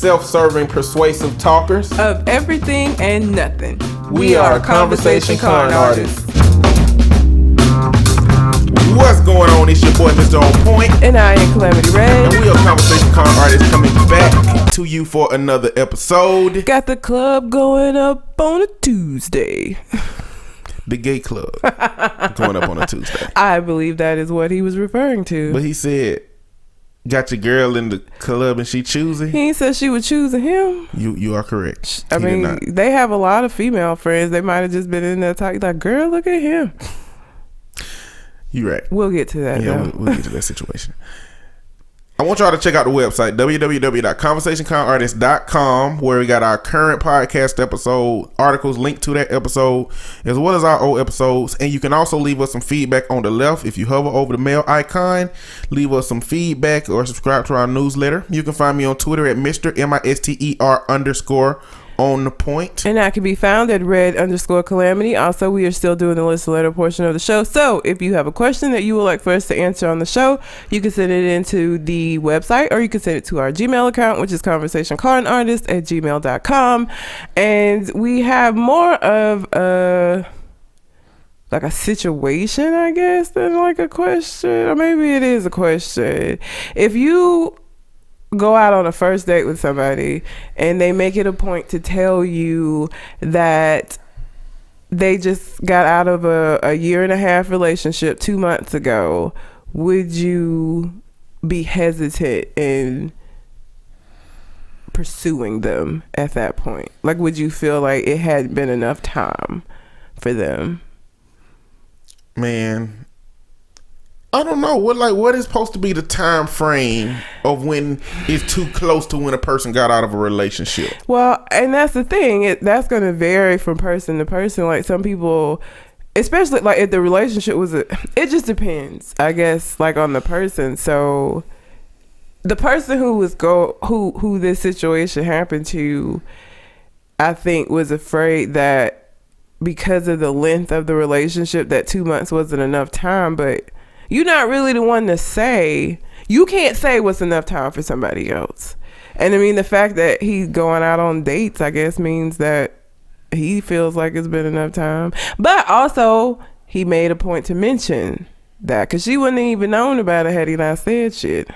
self-serving, persuasive talkers of everything and nothing. We are Conversation Con Artists. What's going on? It's your boy, Mr. On Point. And I am Calamity Red. And we are Conversation Con Artists coming back to you for another episode. Got the club going up on a Tuesday. The gay club going up on a Tuesday. I believe that is what he was referring to. But he said, got your girl in the club and she choosing? He said she was choosing him. You are correct. I mean, they have a lot of female friends. They might have just been in there talking like, girl, look at him. You're right. We'll get to that. Yeah, we'll get to that situation. I want y'all to check out the website, www.conversationconartists.com, where we got our current podcast episode, articles linked to that episode, as well as our old episodes. And you can also leave us some feedback on the left. If you hover over the mail icon, leave us some feedback or subscribe to our newsletter. You can find me on Twitter at Mr. Mister_on the point. And I can be found at red_calamity. Also, we are still doing the listen letter portion of the show. So if you have a question that you would like for us to answer on the show, you can send it into the website, or you can send it to our Gmail account, which is conversationconartists@gmail.com. And we have more of a situation, I guess, than like a question. Or maybe it is a question. If you go out on a first date with somebody and they make it a point to tell you that they just got out of a 1.5-year relationship 2 months ago, would you be hesitant in pursuing them at that point? Like, would you feel like it hadn't been enough time for them? Man, I don't know. What is supposed to be the time frame of when it's too close to when a person got out of a relationship? Well, and that's the thing. That's going to vary from person to person. Like, some people, especially like if the relationship was it just depends, I guess, like on the person. So the person who this situation happened to, I think, was afraid that because of the length of the relationship that 2 months wasn't enough time. But you're not really the one to say. You can't say what's enough time for somebody else. And I mean, the fact that he's going out on dates, I guess, means that he feels like it's been enough time. But also, he made a point to mention that, because she wouldn't even known about it had he not said shit.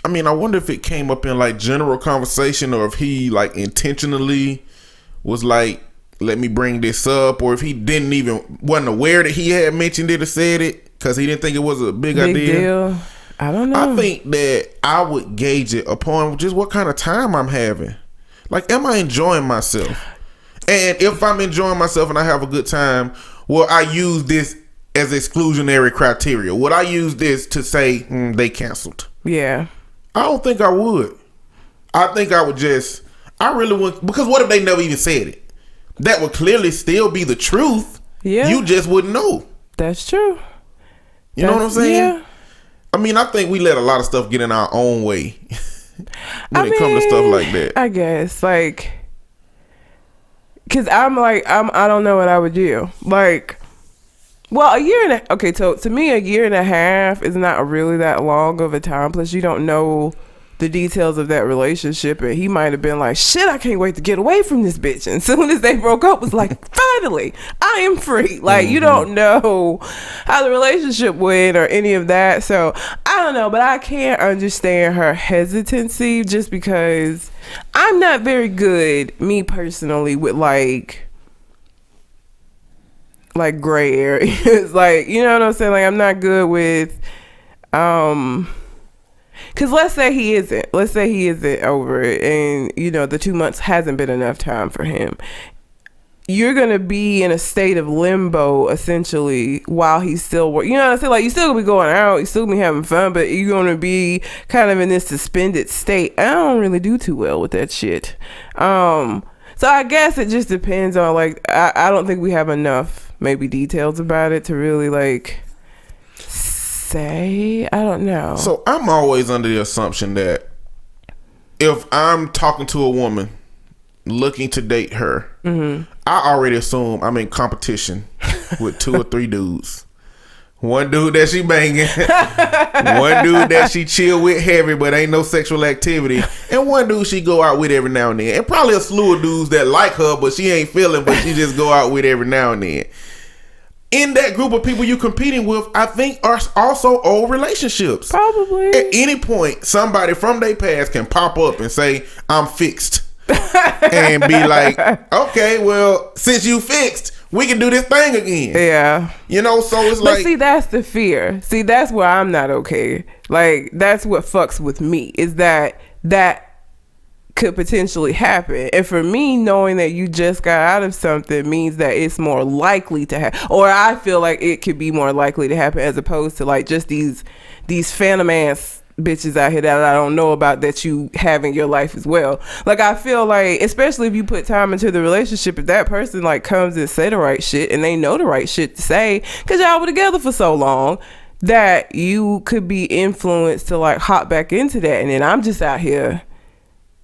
I mean, I wonder if it came up in like general conversation, or if he like intentionally was like, let me bring this up, or if he wasn't aware that he had mentioned it or said it because he didn't think it was a big idea. Deal. I don't know. I think that I would gauge it upon just what kind of time I'm having. Like, am I enjoying myself? And if I'm enjoying myself and I have a good time, will I use this as exclusionary criteria? Would I use this to say they canceled? Yeah. I don't think I would. I think I would I really wouldn't, because what if they never even said it? That would clearly still be the truth. Yeah. You just wouldn't know. That's true. You know what I'm saying? Yeah. I mean, I think we let a lot of stuff get in our own way when it comes to stuff like that. I guess, like, because I don't know what I would do. Like, well, so to me, 1.5 years is not really that long of a time. Plus, you don't know the details of that relationship, and he might have been like, shit, I can't wait to get away from this bitch. And soon as they broke up, was like, finally, I am free. Like, you don't know how the relationship went or any of that. So I don't know, but I can't understand her hesitancy, just because I'm not very good, me personally, with like gray areas. Like, you know what I'm saying? Like, I'm not good with because let's say he isn't over it, and the 2 months hasn't been enough time for him. You're gonna be in a state of limbo essentially while he's still working. You know what I'm saying? Like, you still gonna be going out, you still gonna be having fun, but you're gonna be kind of in this suspended state. I don't really do too well with that shit. So I guess it just depends on, like, I don't think we have enough maybe details about it to really like say. I don't know. So I'm always under the assumption that if I'm talking to a woman looking to date her, I already assume I'm in competition with 2 or 3 dudes one dude that she banging, one dude that she chill with heavy but ain't no sexual activity, and one dude she go out with every now and then. And probably a slew of dudes that like her but she ain't feeling, but she just go out with every now and then. In that group of people you competing with, I think are also old relationships. Probably. At any point, somebody from their past can pop up and say, I'm fixed. And be like, okay, well, since you fixed, we can do this thing again. Yeah. You know, so it's but like... see, that's the fear. See, that's where I'm not okay. Like, that's what fucks with me, is that could potentially happen. And for me, knowing that you just got out of something means that it's more likely to happen, or I feel like it could be more likely to happen, as opposed to like just these phantom ass bitches out here that I don't know about that you have in your life as well. Like, I feel like, especially if you put time into the relationship, if that person like comes and say the right shit and they know the right shit to say, because y'all were together for so long, that you could be influenced to like hop back into that. And then I'm just out here,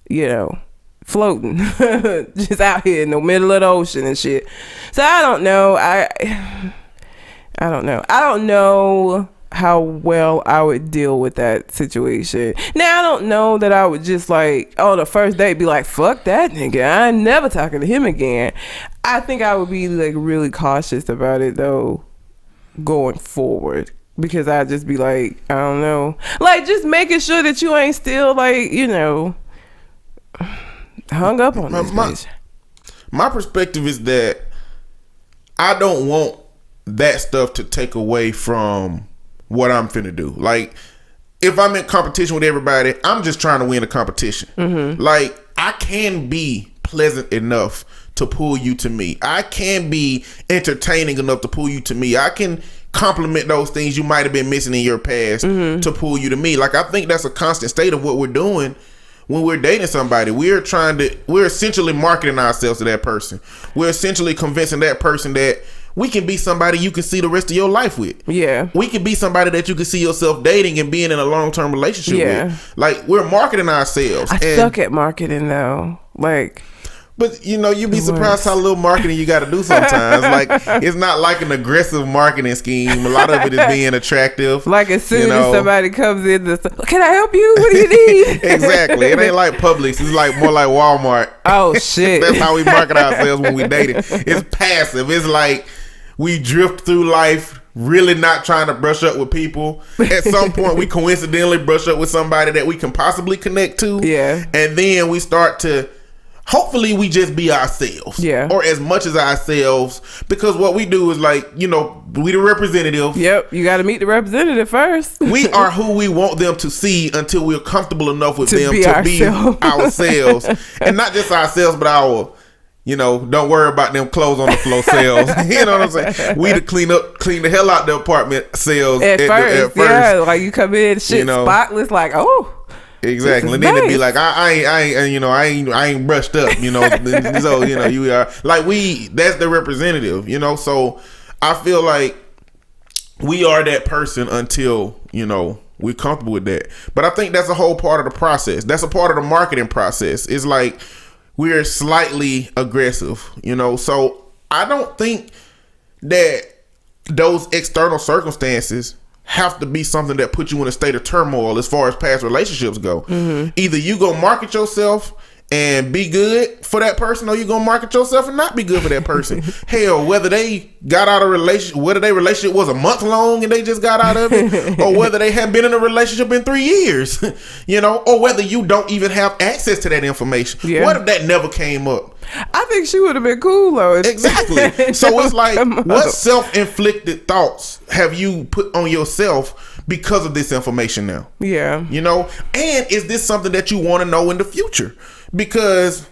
you know, floating just out here in the middle of the ocean and shit. So I don't know. I don't know how well I would deal with that situation. Now, I don't know that I would just like on the first date be like, fuck that nigga, I ain't never talking to him again. I think I would be like really cautious about it though, going forward, because I'd just be like, I don't know, like just making sure that you ain't still like, you know, hung up on this bitch. My perspective is that I don't want that stuff to take away from what I'm finna do. Like, if I'm in competition with everybody, I'm just trying to win a competition. Mm-hmm. Like, I can be pleasant enough to pull you to me. I can be entertaining enough to pull you to me. I can compliment those things you might have been missing in your past to pull you to me. Like, I think that's a constant state of what we're doing when we're dating somebody. We're essentially marketing ourselves to that person. We're essentially convincing that person that we can be somebody you can see the rest of your life with. Yeah. We can be somebody that you can see yourself dating and being in a long-term relationship with. Like, we're marketing ourselves. I suck at marketing though. Like, but you know, you'd be surprised how little marketing you got to do sometimes. Like, it's not like an aggressive marketing scheme. A lot of it is being attractive. Like, as soon as somebody comes in, can I help you? What do you need? Exactly. It ain't like Publix. It's like more like Walmart. Oh shit. That's how we market ourselves when we dating. It's passive. It's like we drift through life really not trying to brush up with people. At some point, we coincidentally brush up with somebody that we can possibly connect to. Yeah. And then we start to, hopefully we just be ourselves. Yeah. Or as much as ourselves. Because what we do is like, you know, we the representative. Yep. You got to meet the representative first. We are who we want them to see until we're comfortable enough with them to be ourselves. And not just ourselves, but our, you know, don't worry about them clothes on the floor sales. You know what I'm saying? We to clean the hell out the apartment sales at first. Yeah, like you come in, shit, you know, spotless, like, oh. Exactly. And then it'd be like, I ain't brushed up, you know. So, you know, you are like, that's the representative, you know. So I feel like we are that person until, you know, we're comfortable with that. But I think that's a whole part of the process. That's a part of the marketing process. It's like, we're slightly aggressive, you know. So I don't think that those external circumstances have to be something that puts you in a state of turmoil as far as past relationships go. Mm-hmm. Either you go market yourself and be good for that person, or you gonna market yourself and not be good for that person. Hell, whether they got out of relationship, whether their relationship was a month long and they just got out of it, or whether they have been in a relationship in 3 years, you know, or whether you don't even have access to that information. Yeah. What if that never came up? I think she would have been cool though. Exactly. So it's like, what self-inflicted thoughts have you put on yourself because of this information now? Yeah. You know, and is this something that you want to know in the future? Because,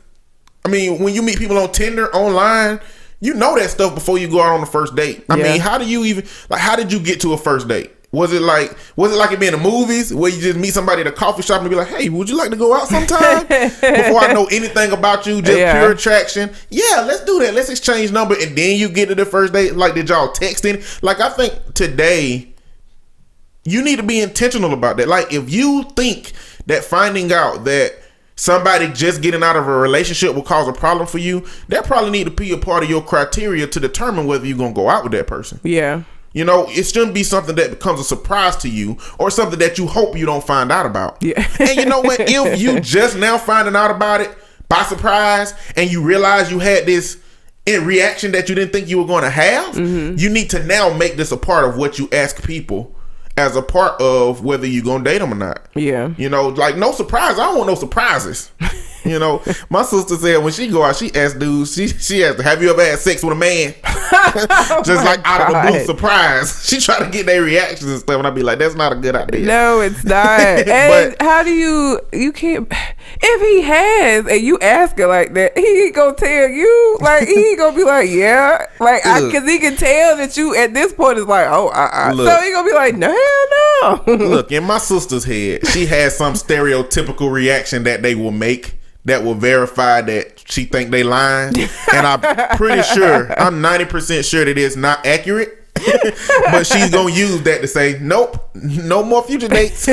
I mean, when you meet people on Tinder, online, you know that stuff before you go out on the first date. I mean, how did you get to a first date? Was it like it being in the movies where you just meet somebody at a coffee shop and be like, hey, would you like to go out sometime? Before I know anything about you, just pure attraction. Yeah, let's do that. Let's exchange number. And then you get to the first date. Like, did y'all texting? Like, I think today you need to be intentional about that. Like, if you think that finding out that somebody just getting out of a relationship will cause a problem for you, that probably need to be a part of your criteria to determine whether you're going to go out with that person. Yeah. You know, it shouldn't be something that becomes a surprise to you or something that you hope you don't find out about. Yeah. And you know what? If you just now finding out about it by surprise and you realize you had this reaction that you didn't think you were going to have, you need to now make this a part of what you ask people as a part of whether you're going to date them or not. Yeah. You know, like no surprise. I don't want no surprises. You know, my sister said when she go out, she asked dudes, she asked, have you ever had sex with a man? Just like out of the blue, surprise. She try to get their reactions and stuff, and I be like, that's not a good idea. No, it's not. And how do you can't, if he has and you ask her like that, he ain't gonna tell you, like he ain't gonna be like, yeah, like because he can tell that you at this point is like, oh, so he gonna be like, no, hell no. Look, in my sister's head, she has some stereotypical reaction that they will make that will verify that she think they lying, and I'm pretty sure, I'm 90% sure that it's not accurate. But she's gonna use that to say, nope, no more future dates.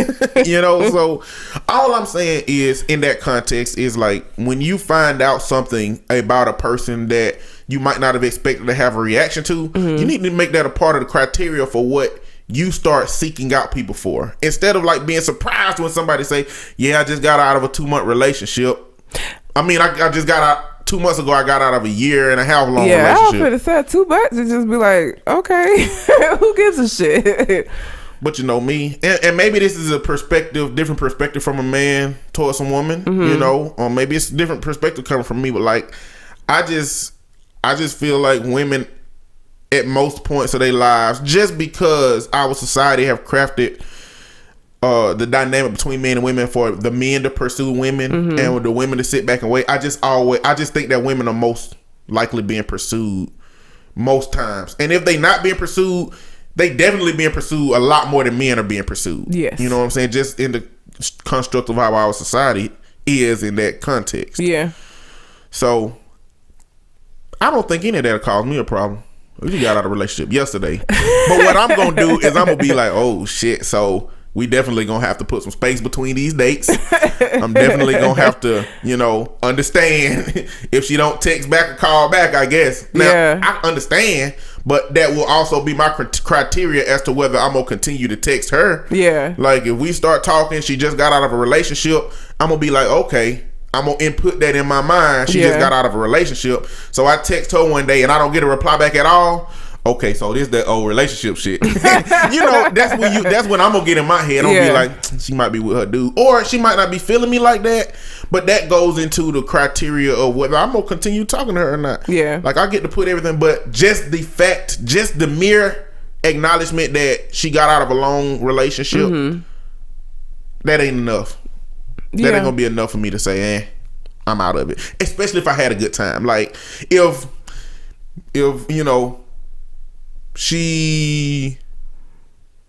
You know, so all I'm saying is, in that context, is like when you find out something about a person that you might not have expected to have a reaction to, you need to make that a part of the criteria for what you start seeking out people for, instead of like being surprised when somebody say, yeah, I just got out of a 2-month relationship. I mean, I just got out 2 months ago. I got out of a year and a half long relationship. Yeah, I was finna say 2 months and just be like, okay, who gives a shit? But you know me, and maybe this is a different perspective from a man towards a woman. You know, or maybe it's a different perspective coming from me. But like, I just feel like women at most points of their lives, just because our society have crafted the dynamic between men and women for the men to pursue women and the women to sit back and wait. I just think that women are most likely being pursued most times. And if they not being pursued, they definitely being pursued a lot more than men are being pursued. Yes. You know what I'm saying? Just in the construct of how our society is in that context. Yeah. So I don't think any of that caused me a problem. We got out of a relationship yesterday. But what I'm going to do is I'm going to be like, oh shit, so we definitely gonna have to put some space between these dates. I'm definitely gonna have to, you know, understand if she don't text back or call back, I guess. Now, I understand, but that will also be my criteria as to whether I'm gonna continue to text her. Yeah. Like, if we start talking, she just got out of a relationship, I'm gonna be like, okay, I'm gonna input that in my mind. She just got out of a relationship. So I text her one day and I don't get a reply back at all. Okay, so this that old relationship shit. You know, that's when I'm gonna get in my head. I'm gonna be like, she might be with her dude, or she might not be feeling me like that. But that goes into the criteria of whether I'm gonna continue talking to her or not. Yeah, like I get to put everything, but just the mere acknowledgement that she got out of a long relationship, that ain't enough. That ain't gonna be enough for me to say, I'm out of it. Especially if I had a good time. Like if you know, she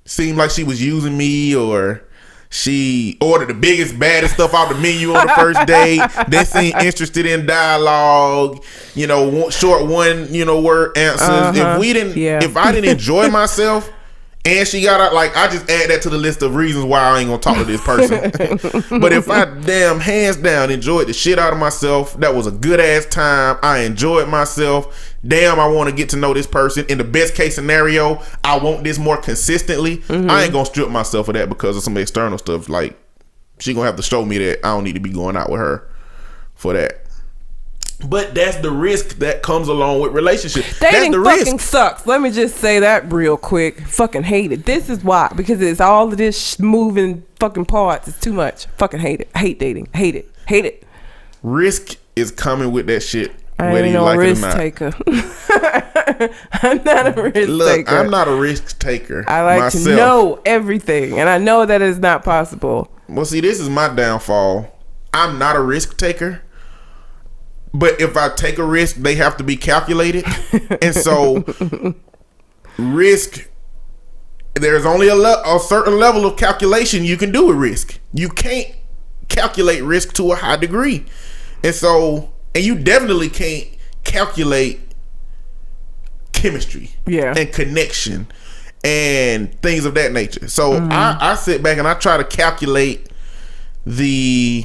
seemed like she was using me, or she ordered the biggest, baddest stuff off the menu on the first date, then seemed interested in dialogue, you know, short one, you know, word answers. If I didn't enjoy myself and she got out, like, I just add that to the list of reasons why I ain't gonna talk to this person. But if I hands down enjoyed the shit out of myself, that was a good ass time, I enjoyed myself, damn, I want to get to know this person. In the best case scenario, I want this more consistently. I ain't gonna strip myself of that because of some external stuff. Like, she gonna have to show me that I don't need to be going out with her for that. But that's the risk that comes along with relationships. Dating that's the fucking risk. sucks. Let me just say that real quick. Fucking hate it. This is why. Because it's all of this moving fucking parts. It's too much. Fucking hate it. Hate dating. Hate it. Hate it. Risk is coming with that shit. I whether ain't you no like risk it or not. taker. I'm not a risk taker. I'm not a risk taker. I like to know everything, and I know that is not possible. Well, see, this is my downfall. I'm not a risk taker, but if I take a risk, they have to be calculated. And so, risk, there's only a certain level of calculation you can do with risk. You can't calculate risk to a high degree. And so, and you definitely can't calculate chemistry and connection and things of that nature. So I sit back and I try to calculate the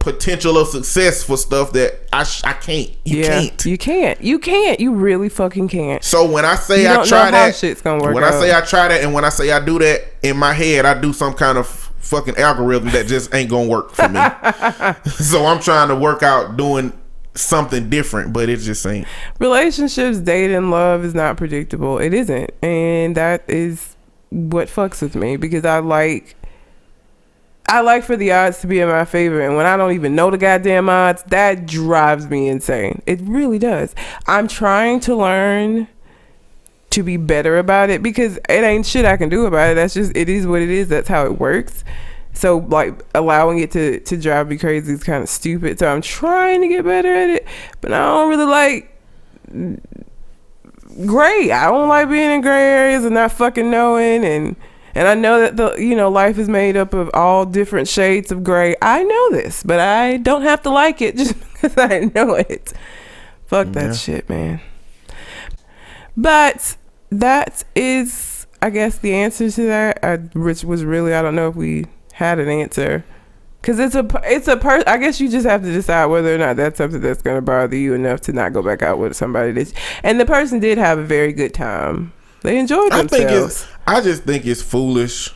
potential of success for stuff that I can't. You can't. You really fucking can't. So when I say I try that, shit's gonna work I say I try that, and when I say I do that, in my head I do some kind of fucking algorithm that just ain't gonna work for me. So I'm trying to work out doing something different, but it just ain't. Relationships, dating, love is not predictable. It isn't, and that is what fucks with me, because I like for the odds to be in my favor, and when I don't even know the goddamn odds, that drives me insane. It really does. I'm trying to learn to be better about it, because it ain't shit I can do about it. That's just, it is what it is. That's how it works. So like allowing it to drive me crazy is kind of stupid. So I'm trying to get better at it, but I don't really like gray. I don't like being in gray areas and not fucking knowing, and I know that life is made up of all different shades of gray. I know this, but I don't have to like it just because I know it. Fuck that shit, man. But that is, I guess, the answer to that. Which was really, I don't know if we had an answer, because I guess you just have to decide whether or not that's something that's going to bother you enough to not go back out with somebody and the person did have a very good time. They enjoyed themselves. I just think it's foolish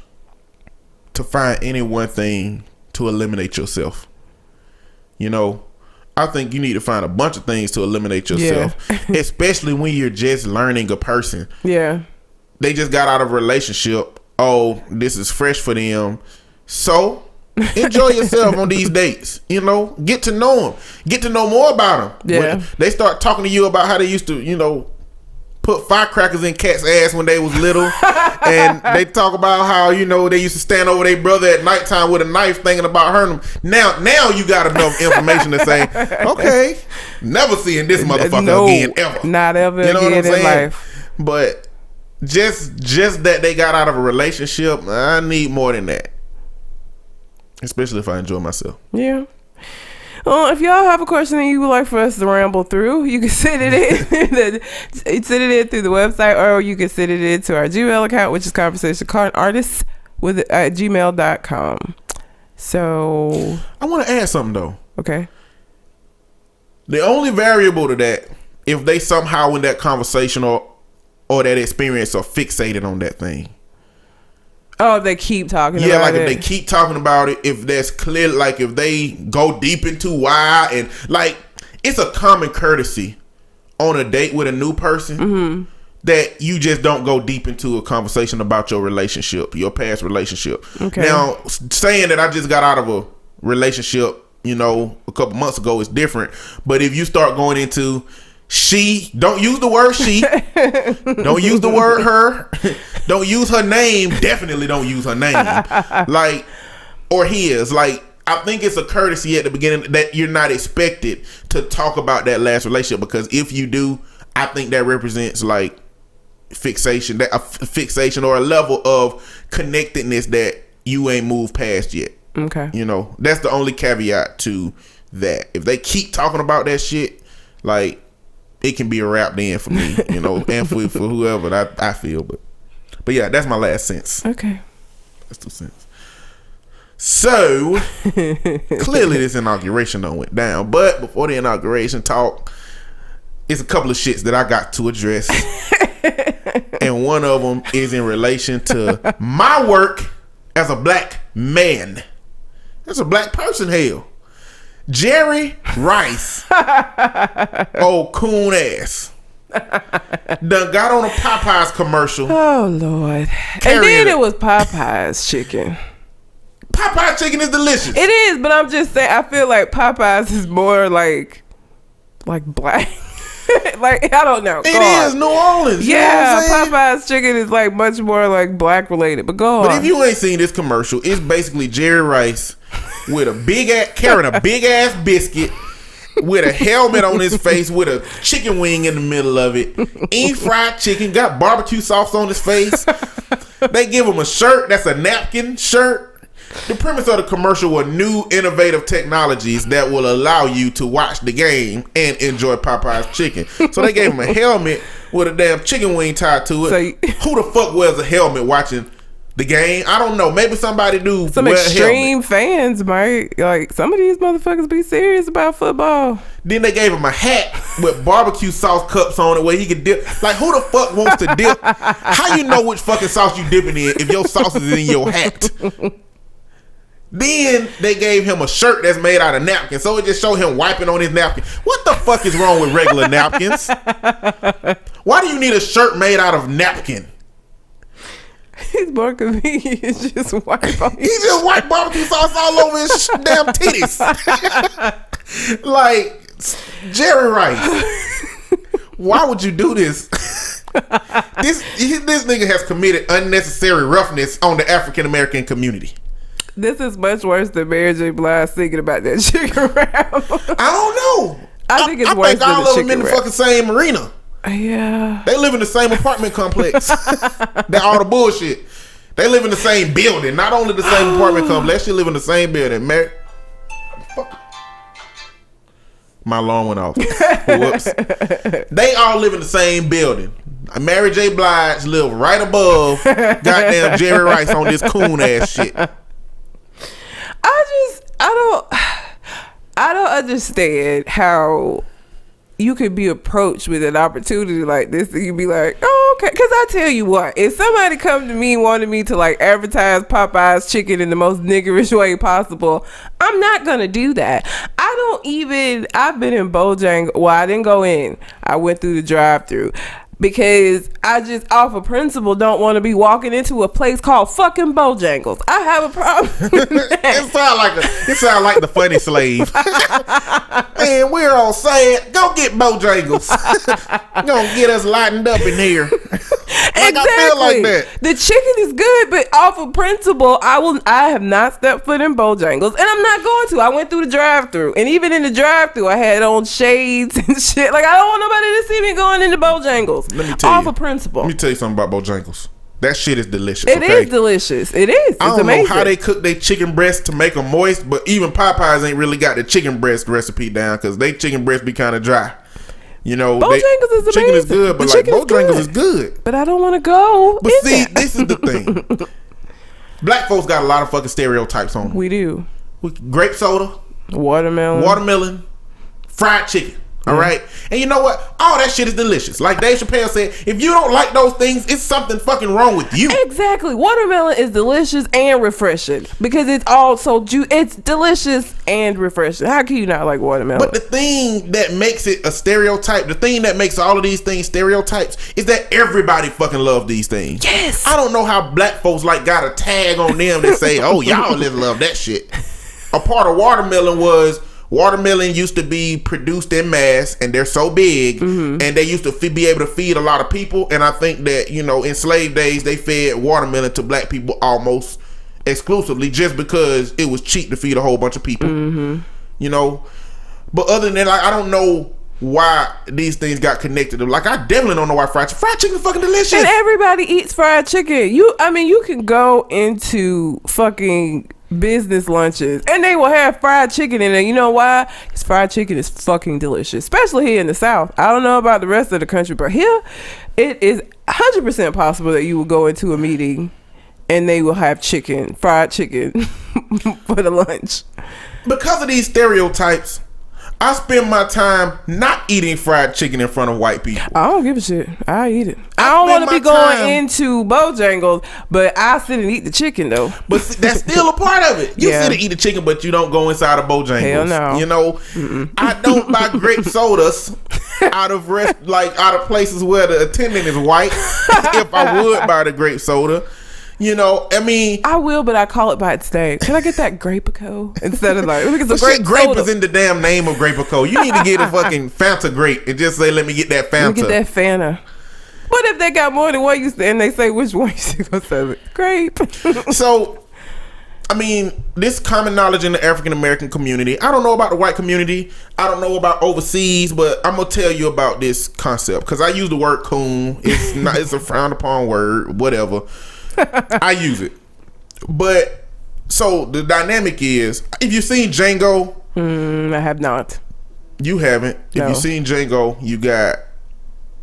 to find any one thing to eliminate yourself. I think you need to find a bunch of things to eliminate yourself, especially when you're just learning a person. Yeah. They just got out of a relationship. Oh, this is fresh for them. So enjoy yourself on these dates. Get to know them. Get to know more about them. Yeah. When they start talking to you about how they used to, put firecrackers in cats' ass when they was little, and they talk about how they used to stand over their brother at nighttime with a knife thinking about hurting him. Now you got enough information to say, okay, never seeing this motherfucker again ever. Not ever again in life. But just that they got out of a relationship, I need more than that. Especially if I enjoy myself. Yeah. Well, if y'all have a question that you would like for us to ramble through, you can send it in. Send it in through the website, or you can send it in to our Gmail account, which is conversationconartists at gmail.com. So I want to add something though. Okay. The only variable to that, if they somehow in that conversation or that experience are fixated on that thing. Oh, if they keep talking about it. Yeah, like if they keep talking about it, if that's clear, like if they go deep into why, and like it's a common courtesy on a date with a new person that you just don't go deep into a conversation about your relationship, your past relationship. Okay. Now, saying that I just got out of a relationship, a couple months ago is different. But if you start going into don't use the word she, don't use the word her, don't use her name, definitely don't use her name, or his. I think it's a courtesy at the beginning that you're not expected to talk about that last relationship, because if you do, I think that represents fixation, or a level of connectedness that you ain't moved past yet. Okay. That's the only caveat to that. If they keep talking about that shit, it can be a wrap then for me, and for whoever that I feel. But yeah, that's my last sense. Okay. That's 2 cents. So clearly this inauguration done went down. But before the inauguration talk, it's a couple of shits that I got to address. And one of them is in relation to my work as a black man. As a black person, hell. Jerry Rice, old coon ass, done got on a Popeyes commercial. Oh Lord! And then it was Popeyes chicken. Popeyes chicken is delicious. It is, but I'm just saying, I feel like Popeyes is more like black. I don't know. It is New Orleans. Yeah, Popeyes chicken is much more black related. But go on. But if you ain't seen this commercial, it's basically Jerry Rice with carrying a big ass biscuit, with a helmet on his face, with a chicken wing in the middle of it, eat fried chicken, got barbecue sauce on his face. They give him a shirt that's a napkin shirt. The premise of the commercial were new innovative technologies that will allow you to watch the game and enjoy Popeye's chicken. So they gave him a helmet with a damn chicken wing tied to it. Who the fuck wears a helmet watching The game, I don't know. Maybe somebody do some extreme fans, might like some of these motherfuckers be serious about football. Then they gave him a hat with barbecue sauce cups on it where he could dip. Like, who the fuck wants to dip? How you know which fucking sauce you dipping in if your sauce is in your hat? Then they gave him a shirt that's made out of napkins, so it just showed him wiping on his napkin. What the fuck is wrong with regular napkins? Why do you need a shirt made out of napkin? He's more convenient. Just wipe on. He just wiped barbecue sauce all over his damn titties. Like Jerry Rice. Why would you do this? This nigga has committed unnecessary roughness on the African American community. This is much worse than Mary J. Blige singing about that chicken wrap. I don't know. I think it's worse than all the of them in chicken the wrap. fucking same arena. Yeah. They live in the same apartment complex. That all the bullshit. They live in the same building. Not only the same apartment complex, they live in the same building. My alarm went off. Whoops. They all live in the same building. Mary J. Blige live right above goddamn Jerry Rice on this coon ass shit. I don't understand how you could be approached with an opportunity like this and you be like, oh, okay. Because I tell you what, if somebody come to me wanted me to like advertise Popeye's chicken in the most niggerish way possible, I'm not gonna do that. I've been in Bojangles. Well, I didn't go in. I went through the drive-thru. Because I just, off of principle, don't want to be walking into a place called fucking Bojangles. I have a problem with that. It sound like the funny slave. Man, we're all saying, go get Bojangles. Gonna get us lightened up in here. Exactly. I feel like that. The chicken is good, but off of principle, I have not stepped foot in Bojangles, and I'm not going to. I went through the drive-thru, and even in the drive-thru, I had on shades and shit. Like, I don't want nobody to see me going into Bojangles. Let me tell off you. Of principle. Let me tell you something about Bojangles. That shit is delicious. It is delicious. It is. It's I don't amazing. know how they cook their chicken breast to make them moist, but even Popeyes ain't really got the chicken breast recipe down because they chicken breast be kind of dry. You know, Bojangles is amazing. Chicken is good, but like Bojangles is good. But I don't want to go. But see, this is the thing. Black folks got a lot of fucking stereotypes on them. We do. Grape soda, watermelon, fried chicken. All right, and you know what? All that shit is delicious. Like Dave Chappelle said, if you don't like those things, it's something fucking wrong with you. Exactly. Watermelon is delicious and refreshing because it's also it's delicious and refreshing. How can you not like watermelon? But the thing that makes it a stereotype, the thing that makes all of these things stereotypes, is that everybody fucking love these things. Yes. I don't know how black folks like got a tag on them that say, "Oh, y'all just love that shit." A part of watermelon used to be produced in mass, and they're so big, and they used to be able to feed a lot of people. And I think that, you know, in slave days, they fed watermelon to black people almost exclusively just because it was cheap to feed a whole bunch of people. You know, but other than that, like, I don't know why these things got connected. Like, I definitely don't know why fried chicken is fucking delicious. And everybody eats fried chicken. You can go into fucking business lunches and they will have fried chicken in there. You know why? Because fried chicken is fucking delicious, especially here in the South. I don't know about the rest of the country, but here it is 100% possible that you will go into a meeting and they will have fried chicken for the lunch. Because of these stereotypes, I spend my time not eating fried chicken in front of white people. I don't give a shit. I eat it. I don't want to be going into Bojangles, but I sit and eat the chicken though. But that's still a part of it. You sit and eat the chicken, but you don't go inside of Bojangles. Hell no. You know, I don't buy grape sodas out of places where the attendant is white. If I would buy the grape soda. You know, I mean, I will, but I call it by its name. Can I get that Grape-A-Co instead of like? Grape is in the damn name of Grape-A-Co. You need to get a fucking Fanta grape and just say, "Let me get that Fanta." Let me get that Fanta. What if they got more than one you say and they say which one you gonna say? Grape. So, I mean, this common knowledge in the African American community. I don't know about the white community. I don't know about overseas, but I'm gonna tell you about this concept because I use the word coon. It's a frowned upon word. Whatever. I use it. But so the dynamic is, if you've seen Django, I have not. You haven't. No. If you've seen Django, you got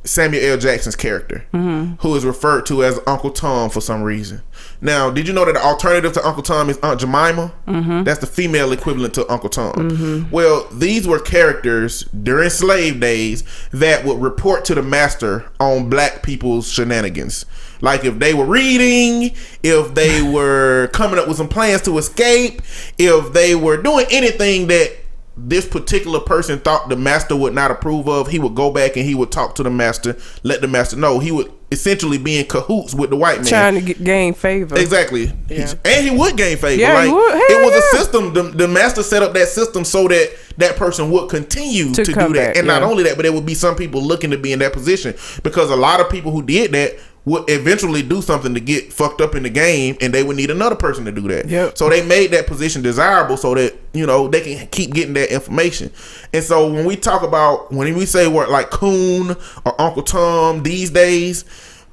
Samuel L. Jackson's character, who is referred to as Uncle Tom for some reason. Now, did you know that the alternative to Uncle Tom is Aunt Jemima? Mm-hmm. That's the female equivalent to Uncle Tom. Mm-hmm. Well, these were characters during slave days that would report to the master on black people's shenanigans. Like if they were reading, if they were coming up with some plans to escape, if they were doing anything that this particular person thought the master would not approve of, he would go back and he would talk to the master, let the master know. He would essentially be in cahoots with the white man, trying to gain favor. Exactly. Yeah. And he would gain favor. Yeah, like, he would. It was a system. The master set up that system so that that person would continue to do that. Back, and not only that, but there would be some people looking to be in that position, because a lot of people who did that would eventually do something to get fucked up in the game, and they would need another person to do that. Yep. So they made that position desirable so that, you know, they can keep getting that information. And so when we talk about, when we say word like Coon or Uncle Tom these days,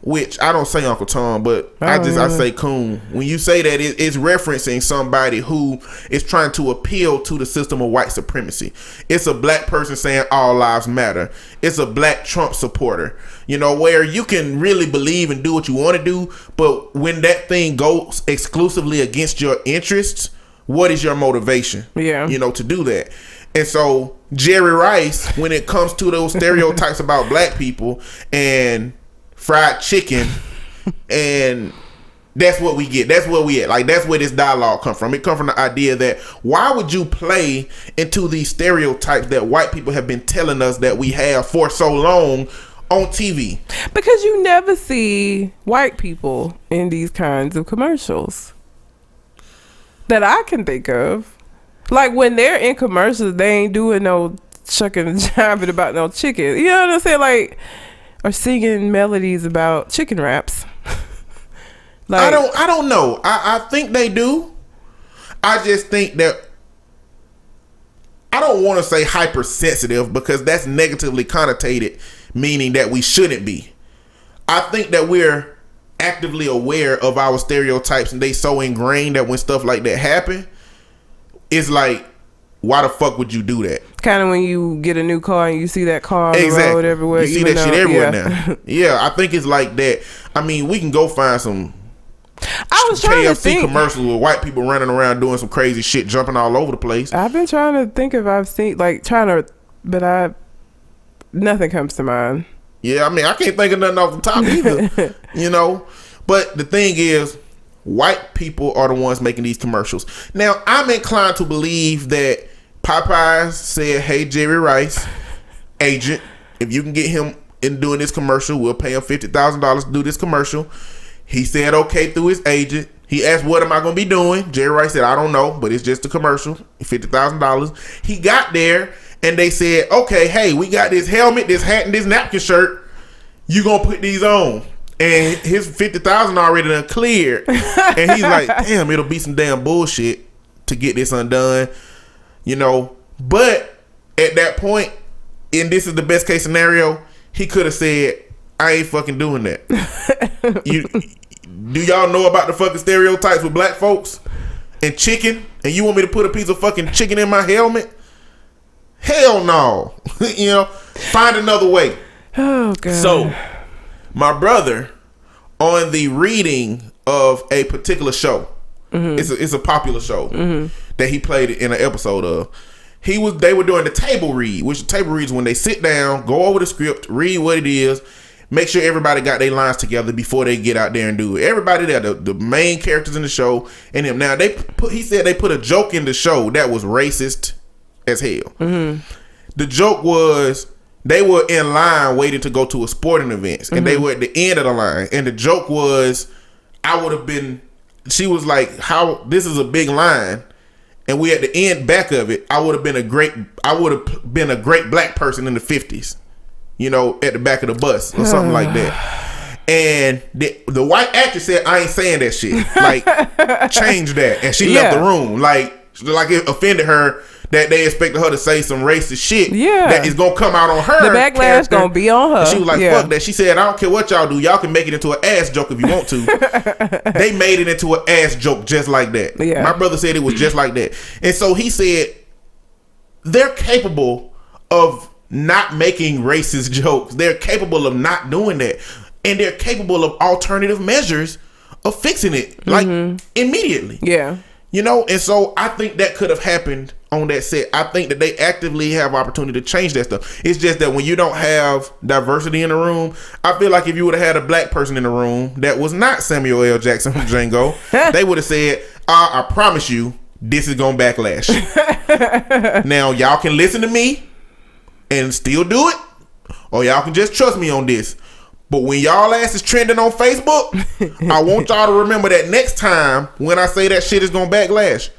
which I don't say Uncle Tom, but I say Coon. When you say that, it's referencing somebody who is trying to appeal to the system of white supremacy. It's a black person saying all lives matter. It's a black Trump supporter, you know, where you can really believe and do what you want to do, but when that thing goes exclusively against your interests, what is your motivation? Yeah, you know, to do that. And so Jerry Rice, when it comes to those stereotypes about black people and fried chicken, and that's what we get. That's where we at. Like, that's where this dialogue come from. It come from the idea that why would you play into these stereotypes that white people have been telling us that we have for so long on TV? Because you never see white people in these kinds of commercials that I can think of. Like, when they're in commercials, they ain't doing no shucking and jiving about no chicken. You know what I'm saying? Like, or singing melodies about chicken wraps. Like, I don't know. I think they do. I just think that, I don't want to say hypersensitive, because that's negatively connotated, meaning that we shouldn't be. I think that we're actively aware of our stereotypes, and they so ingrained that when stuff like that happen, it's like, why the fuck would you do that? Kind of when you get a new car and you see that car on the road everywhere. You see that shit everywhere now. Yeah, I think it's like that. I mean, we can go find some KFC commercials with white people running around doing some crazy shit, jumping all over the place. I've been trying to think if I've seen, but nothing comes to mind. Yeah, I mean, I can't think of nothing off the top either. You know? But the thing is, white people are the ones making these commercials. Now, I'm inclined to believe that Popeyes said, hey, Jerry Rice, agent, if you can get him in doing this commercial, we'll pay him $50,000 to do this commercial. He said okay through his agent. He asked, what am I going to be doing? Jerry Rice said, I don't know, but it's just a commercial, $50,000. He got there, and they said, okay, hey, we got this helmet, this hat, and this napkin shirt. You going to put these on. And his $50,000 already done cleared. And he's like, damn, it'll be some damn bullshit to get this undone. You know, but at that point, and this is the best case scenario, he could have said, I ain't fucking doing that. Do y'all know about the fucking stereotypes with black folks and chicken? And you want me to put a piece of fucking chicken in my helmet? Hell no. You know, find another way. Oh, God. So, my brother, on the reading of a particular show, it's a popular show that he played in an episode of. They were doing the table read, which the table reads when they sit down, go over the script, read what it is, make sure everybody got their lines together before they get out there and do it. Everybody there, the main characters in the show, and them. Now he said they put a joke in the show that was racist as hell. The joke was, they were in line waiting to go to a sporting event, and they were at the end of the line. And the joke was, she was like, how this is a big line, and we at the end back of it, I would have been a great black person in the 50s, you know, at the back of the bus or something like that. And the white actress said, I ain't saying that shit. Like, change that. And she left the room. Like it offended her that they expected her to say some racist shit that is gonna come out on her. The backlash character. Gonna be on her. And she was like, fuck that. She said, I don't care what y'all do. Y'all can make it into an ass joke if you want to. They made it into an ass joke just like that. Yeah. My brother said it was just like that. And so he said, they're capable of not making racist jokes. They're capable of not doing that. And they're capable of alternative measures of fixing it like immediately. Yeah. You know, and so I think that could have happened on that set. I think that they actively have opportunity to change that stuff. It's just that when you don't have diversity in the room, I feel like if you would have had a black person in the room that was not Samuel L. Jackson from Django, they would have said, I promise you, this is going to backlash. Now, y'all can listen to me and still do it, or y'all can just trust me on this. But when y'all ass is trending on Facebook, I want y'all to remember that next time when I say that shit is gonna backlash,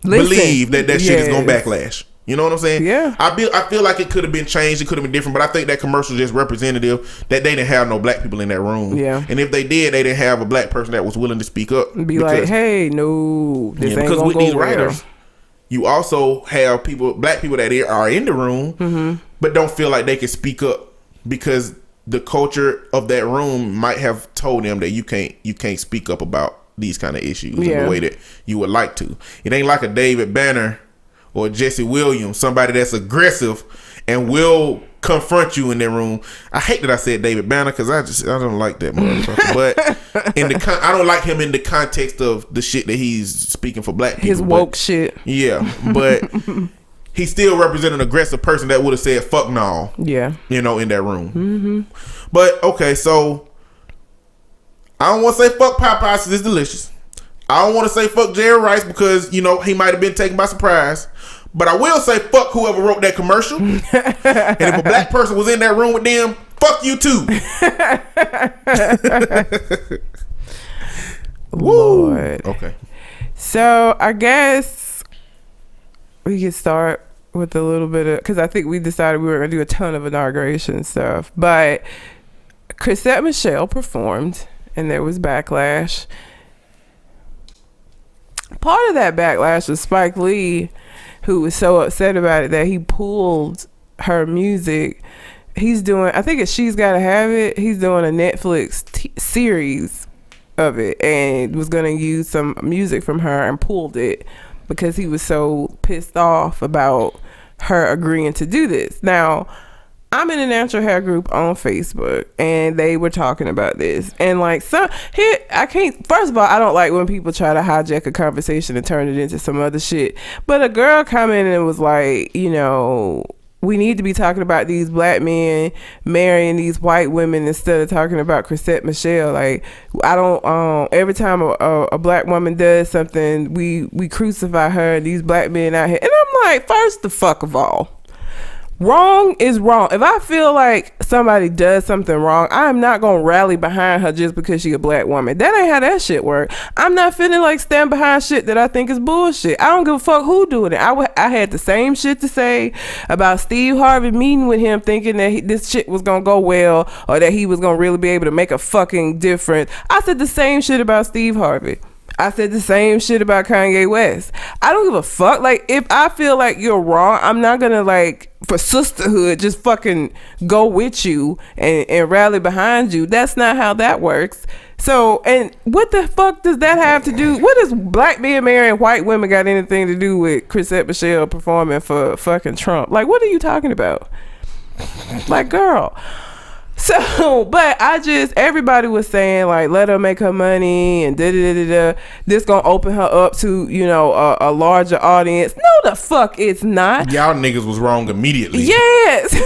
believe that shit is gonna backlash. You know what I'm saying? Yeah. I feel like it could have been changed. It could have been different. But I think that commercial is just representative that they didn't have no black people in that room. Yeah. And if they did, they didn't have a black person that was willing to speak up. Be like, hey, no, this ain't gonna with go these well. writers, you also have black people that are in the room, but don't feel like they can speak up because the culture of that room might have told them that you can't speak up about these kind of issues in the way that you would like to. It ain't like a David Banner or Jesse Williams, somebody that's aggressive and will confront you in their room. I hate that I said David Banner because I don't like that motherfucker. But I don't like him in the context of the shit that he's speaking for black people. His woke shit. Yeah, but he still represents an aggressive person that would have said fuck no. Yeah. You know, in that room. But okay, so I don't want to say fuck Popeyes because it's delicious. I don't want to say fuck Jerry Rice because, you know, he might have been taken by surprise. But I will say fuck whoever wrote that commercial. And if a black person was in that room with them, fuck you too. Lord. Okay. So I guess we can start with a little bit of, because I think we decided we were going to do a ton of inauguration stuff. But Chrisette Michele performed and there was backlash. Part of that backlash was Spike Lee, who was so upset about it that he pulled her music. He's doing, I think it's She's Gotta Have It. He's doing a Netflix series of it and was going to use some music from her and pulled it because he was so pissed off about her agreeing to do this. Now, I'm in a natural hair group on Facebook and they were talking about this. And like, first of all, I don't like when people try to hijack a conversation and turn it into some other shit. But a girl commented and was like, you know, we need to be talking about these black men marrying these white women instead of talking about Chrisette Michele. Like, I don't, every time a black woman does something, we crucify her and these black men out here. And I'm like, first the fuck of all, wrong is wrong. If I feel like somebody does something wrong, I'm not gonna rally behind her just because she a black woman. That ain't how that shit work. I'm not feeling like stand behind shit that I think is bullshit. I don't give a fuck who doing it. I had the same shit to say about Steve Harvey meeting with him thinking that this shit was gonna go well or that he was gonna really be able to make a fucking difference. I said the same shit about Steve Harvey. I said the same shit about Kanye West. I don't give a fuck. Like, if I feel like you're wrong, I'm not gonna, like, for sisterhood, just fucking go with you and rally behind you. That's not how that works. So, and what the fuck does that have to do? What does black men marrying white women got anything to do with Chrisette Michele performing for fucking Trump? Like, what are you talking about? Like, girl. So, but everybody was saying, like, let her make her money and da-da-da-da-da. This gonna open her up to, you know, a larger audience. No, the fuck it's not. Y'all niggas was wrong immediately. Yes. Do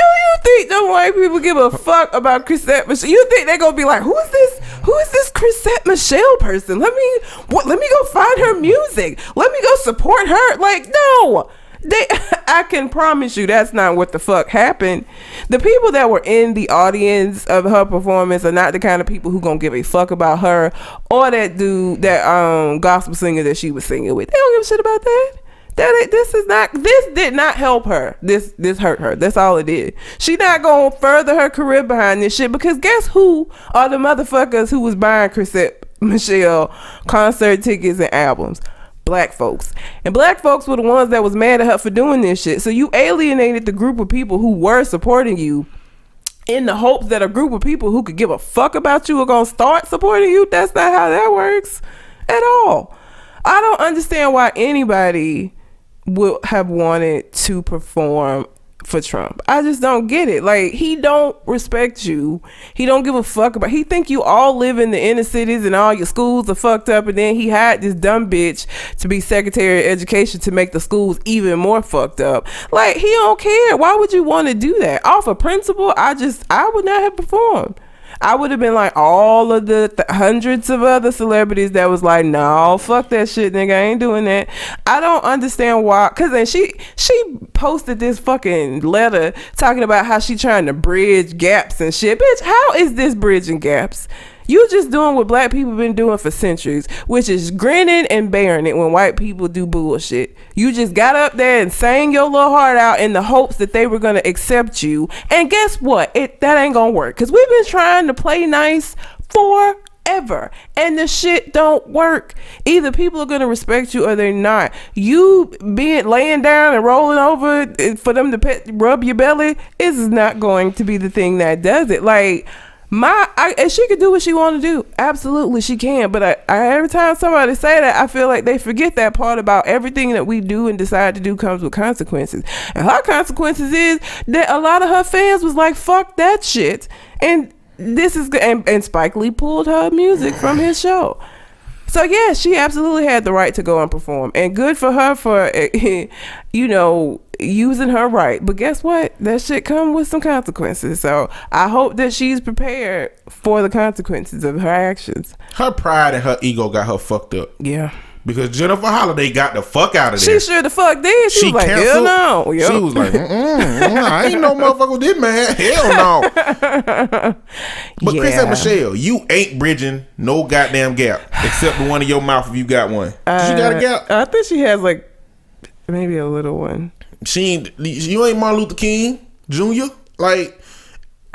you think the white people give a fuck about Chrisette Michele? You think they're gonna be like, who is this Chrisette Michele person? Let me go find her music. Let me go support her. Like, no. I can promise you that's not what the fuck happened. The people that were in the audience of her performance are not the kind of people who gonna give a fuck about her or that dude, that gospel singer that she was singing with. They don't give a shit about that. This did not help her. This hurt her. That's all it did. She not gonna further her career behind this shit because guess who are the motherfuckers who was buying Chrisette Michele concert tickets and albums? Black folks. And black folks were the ones that was mad at her for doing this shit. So you alienated the group of people who were supporting you in the hopes that a group of people who could give a fuck about you are gonna start supporting you. That's not how that works at all. I don't understand why anybody would have wanted to perform for Trump. I just don't get it. Like, he don't respect you. He don't give a fuck about. He think you all live in the inner cities and all your schools are fucked up, and then he hired this dumb bitch to be Secretary of Education to make the schools even more fucked up. Like, he don't care. Why would you want to do that? Off of principle, I would not have performed. I would have been like all of the hundreds of other celebrities that was like, no, fuck that shit, nigga. I ain't doing that. I don't understand why. Cause then she posted this fucking letter talking about how she trying to bridge gaps and shit. Bitch, how is this bridging gaps? You just doing what black people been doing for centuries, which is grinning and bearing it when white people do bullshit. You just got up there and sang your little heart out in the hopes that they were going to accept you. And guess what? That ain't going to work. Because we've been trying to play nice forever. And the shit don't work. Either people are going to respect you or they're not. You being laying down and rolling over for them to rub your belly is not going to be the thing that does it. Like, and she can do what she want to do. Absolutely, she can. But I every time somebody say that, I feel like they forget that part about everything that we do and decide to do comes with consequences. And her consequences is that a lot of her fans was like, fuck that shit. And this is and Spike Lee pulled her music from his show. So yeah, she absolutely had the right to go and perform, and good for her for using her right. But guess what? That shit come with some consequences. So I hope that she's prepared for the consequences of her actions. Her pride and her ego got her fucked up. Yeah. Because Jennifer Holiday got the fuck out of there. She sure the fuck did. She was like, hell no. Yep. She was like, I ain't no motherfucker with this man. Hell no. But Chris and Michelle, you ain't bridging no goddamn gap except the one in your mouth if you got one. She got a gap? I think she has like maybe a little one. You ain't Martin Luther King Jr. Like,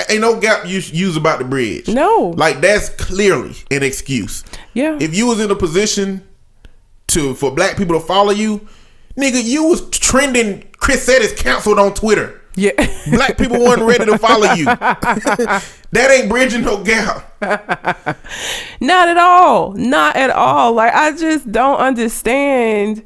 ain't no gap you use about the bridge. No. Like, that's clearly an excuse. Yeah. If you was in a position for black people to follow you, nigga, you was trending. Chris said it's canceled on Twitter. Yeah. Black people weren't ready to follow you. That ain't bridging no gap. Not at all. Not at all. Like, I just don't understand.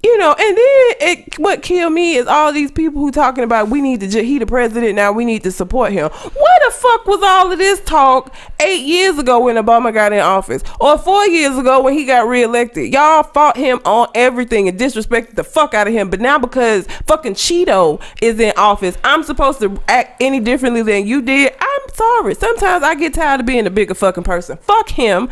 And then what killed me is all these people who talking about he the president now, we need to support him. Where the fuck was all of this talk 8 years ago when Obama got in office, or 4 years ago when he got reelected? Y'all fought him on everything and disrespected the fuck out of him. But now because fucking Cheeto is in office, I'm supposed to act any differently than you did? I'm sorry. Sometimes I get tired of being a bigger fucking person. Fuck him.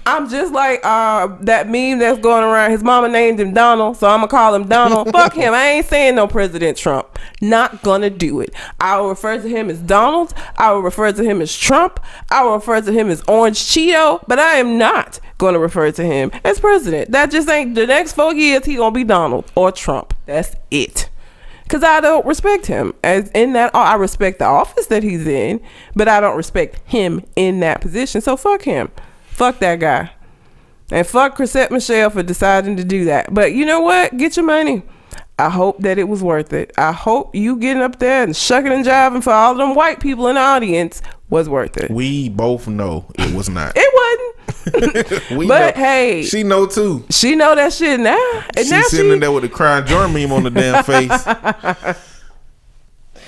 I'm just like that meme that's going around. His mama named him Donald, so I'm gonna call him Donald. Fuck him. I ain't saying no President Trump. Not gonna do it. I will refer to him as Donald. I will refer to him as Trump. I will refer to him as Orange Cheeto. But I am not gonna refer to him as president. That just ain't. The next 4 years he gonna be Donald or Trump. That's it. Cause I don't respect him as in that. I respect the office that he's in, but I don't respect him in that position. So fuck him. Fuck that guy. And fuck Chrisette Michelle for deciding to do that. But you know what? Get your money. I hope that it was worth it. I hope you getting up there and shucking and jiving for all them white people in the audience was worth it. We both know it was not. It wasn't. But hey, she know too. She know that shit now. And she's sitting in there with the crying Jordan meme on the damn face.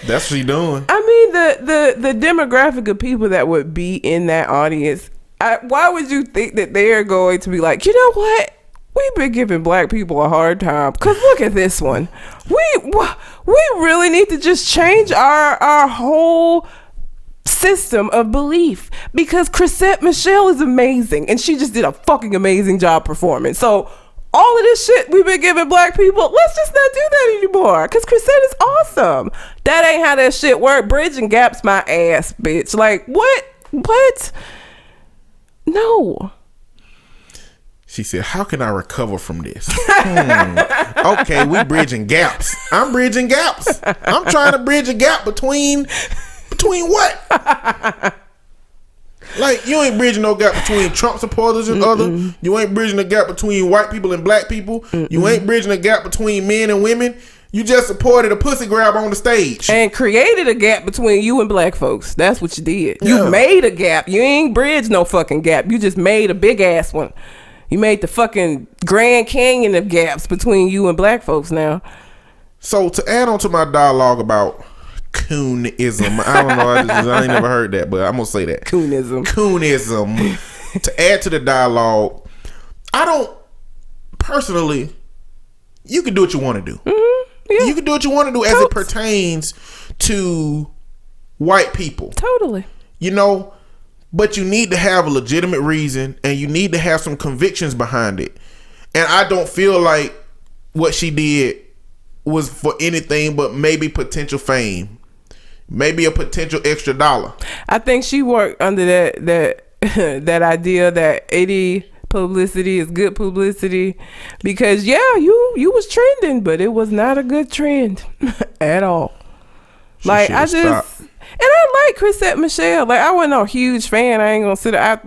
That's what she doing. I mean, the demographic of people that would be in that audience. Why would you think that they're going to be like, you know what? We've been giving black people a hard time. Because look at this one. We really need to just change our whole system of belief. Because Chrisette Michelle is amazing. And she just did a fucking amazing job performing. So all of this shit we've been giving black people, let's just not do that anymore. Because Chrisette is awesome. That ain't how that shit work. Bridging gaps my ass, bitch. Like, what? No. She said, how can I recover from this? Okay, we bridging gaps. I'm bridging gaps. I'm trying to bridge a gap between what? Like, you ain't bridging no gap between Trump supporters and other. You ain't bridging a gap between white people and black people. You ain't bridging a gap between men and women. You just supported a pussy grab on the stage. And created a gap between you and black folks. That's what you did. Yeah. You made a gap. You ain't bridged no fucking gap. You just made a big ass one. You made the fucking Grand Canyon of gaps between you and black folks now. So to add on to my dialogue about coonism, I don't know, I ain't never heard that, but I'm gonna say that Coonism. To add to the dialogue, I don't personally. You can do what you want to do. Mm-hmm. Yeah. You can do what you want to do as it pertains to white people. Totally. You know, but you need to have a legitimate reason, and you need to have some convictions behind it. And I don't feel like what she did was for anything but maybe potential fame, maybe a potential extra dollar. I think she worked under that that idea that 80 publicity is good publicity, because you was trending, but it was not a good trend at all. Like I just, and I like Chrisette Michele. Like I wasn't a huge fan. I ain't gonna sit. I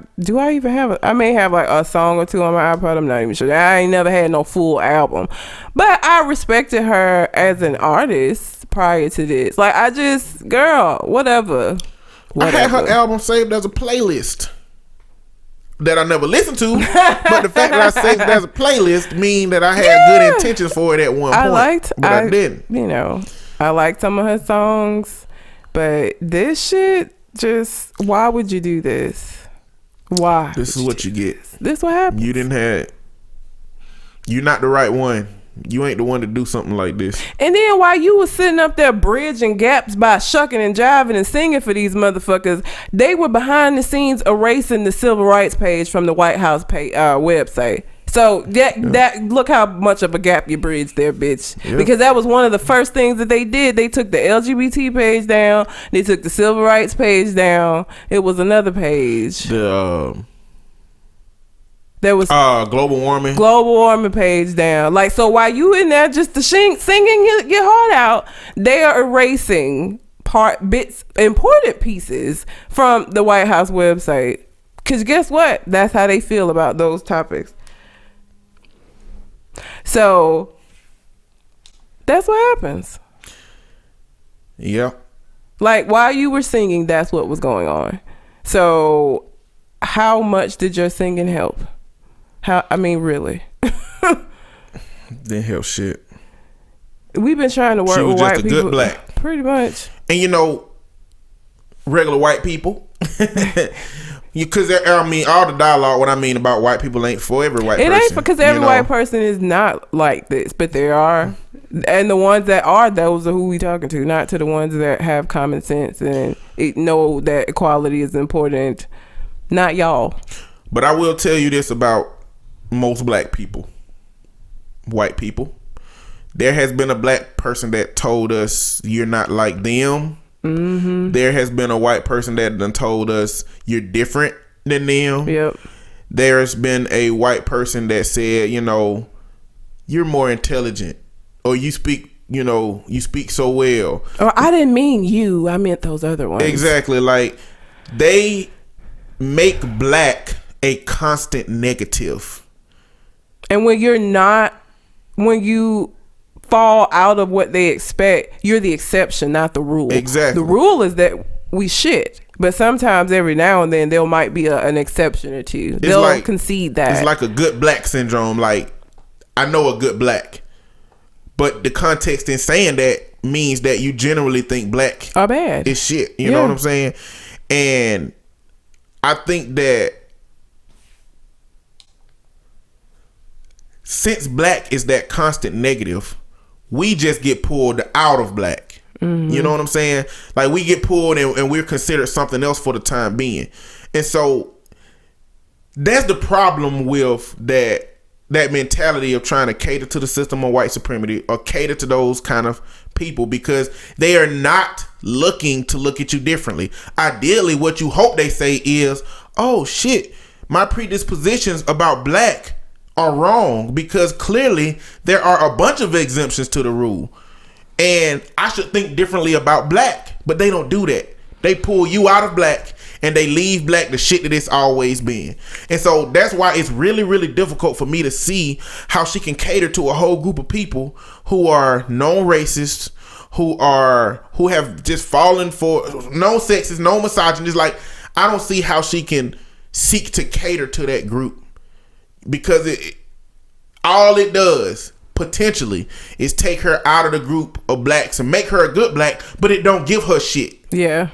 may have like a song or two on my iPod. I'm not even sure. I ain't never had no full album, but I respected her as an artist prior to this. Like I just, girl, whatever. I had her album saved as a playlist that I never listened to, but the fact that I saved it as a playlist mean that I had good intentions for it at one point. I didn't. You know, I liked some of her songs, but this shit, just, why would you do this? Why? This is what you get. This what happens. You're not the right one. You ain't the one to do something like this. And then while you was sitting up there bridging gaps by shucking and jiving and singing for these motherfuckers, they were behind the scenes erasing the civil rights page from the White House website. So that look how much of a gap you bridged there, bitch. Yeah. Because that was one of the first things that they did. They took the LGBT page down. They took the civil rights page down. It was another page. There was global warming page down. Like, so while you in there just singing your heart out, they are erasing important pieces from the White House website. Cause guess what? That's how they feel about those topics. So that's what happens. Yeah. Like while you were singing, that's what was going on. So how much did your singing help? Really? Didn't help shit. We've been trying to work with white people. She was just a good black. Pretty much. And you know, regular white people. Because all the dialogue, what I mean about white people ain't for every white person. It ain't because every white person is not like this, but there are. And the ones that are, those are who we talking to, not to the ones that have common sense and know that equality is important. Not y'all. But I will tell you this about most black people, white people. There has been a black person that told us you're not like them. Mm-hmm. There has been a white person that done told us you're different than them. Yep. There's been a white person that said, you're more intelligent, or you speak so well. Or I didn't mean you, I meant those other ones. Exactly. Like they make black a constant negative. And when you fall out of what they expect, you're the exception, not the rule. Exactly. The rule is that we shit, but sometimes every now and then there might be an exception or two. They'll concede that. It's like a good black syndrome. Like, I know a good black, but the context in saying that means that you generally think black are bad. Is shit. You know what I'm saying? And I think that since black is that constant negative, we just get pulled out of black. Mm-hmm. You know what I'm saying? Like we get pulled and we're considered something else for the time being. And so that's the problem with that mentality of trying to cater to the system of white supremacy or cater to those kind of people, because they are not looking to look at you differently. Ideally, what you hope they say is, oh shit, my predispositions about black are wrong, because clearly there are a bunch of exemptions to the rule and I should think differently about black. But they don't do that. They pull you out of black and they leave black the shit that it's always been. And so that's why it's really, really difficult for me to see how she can cater to a whole group of people who are known racists, who have just fallen for no sexist, no misogynist. Like, I don't see how she can seek to cater to that group, because all it does, potentially is take her out of the group of blacks and make her a good black, but it don't give her shit. Yeah.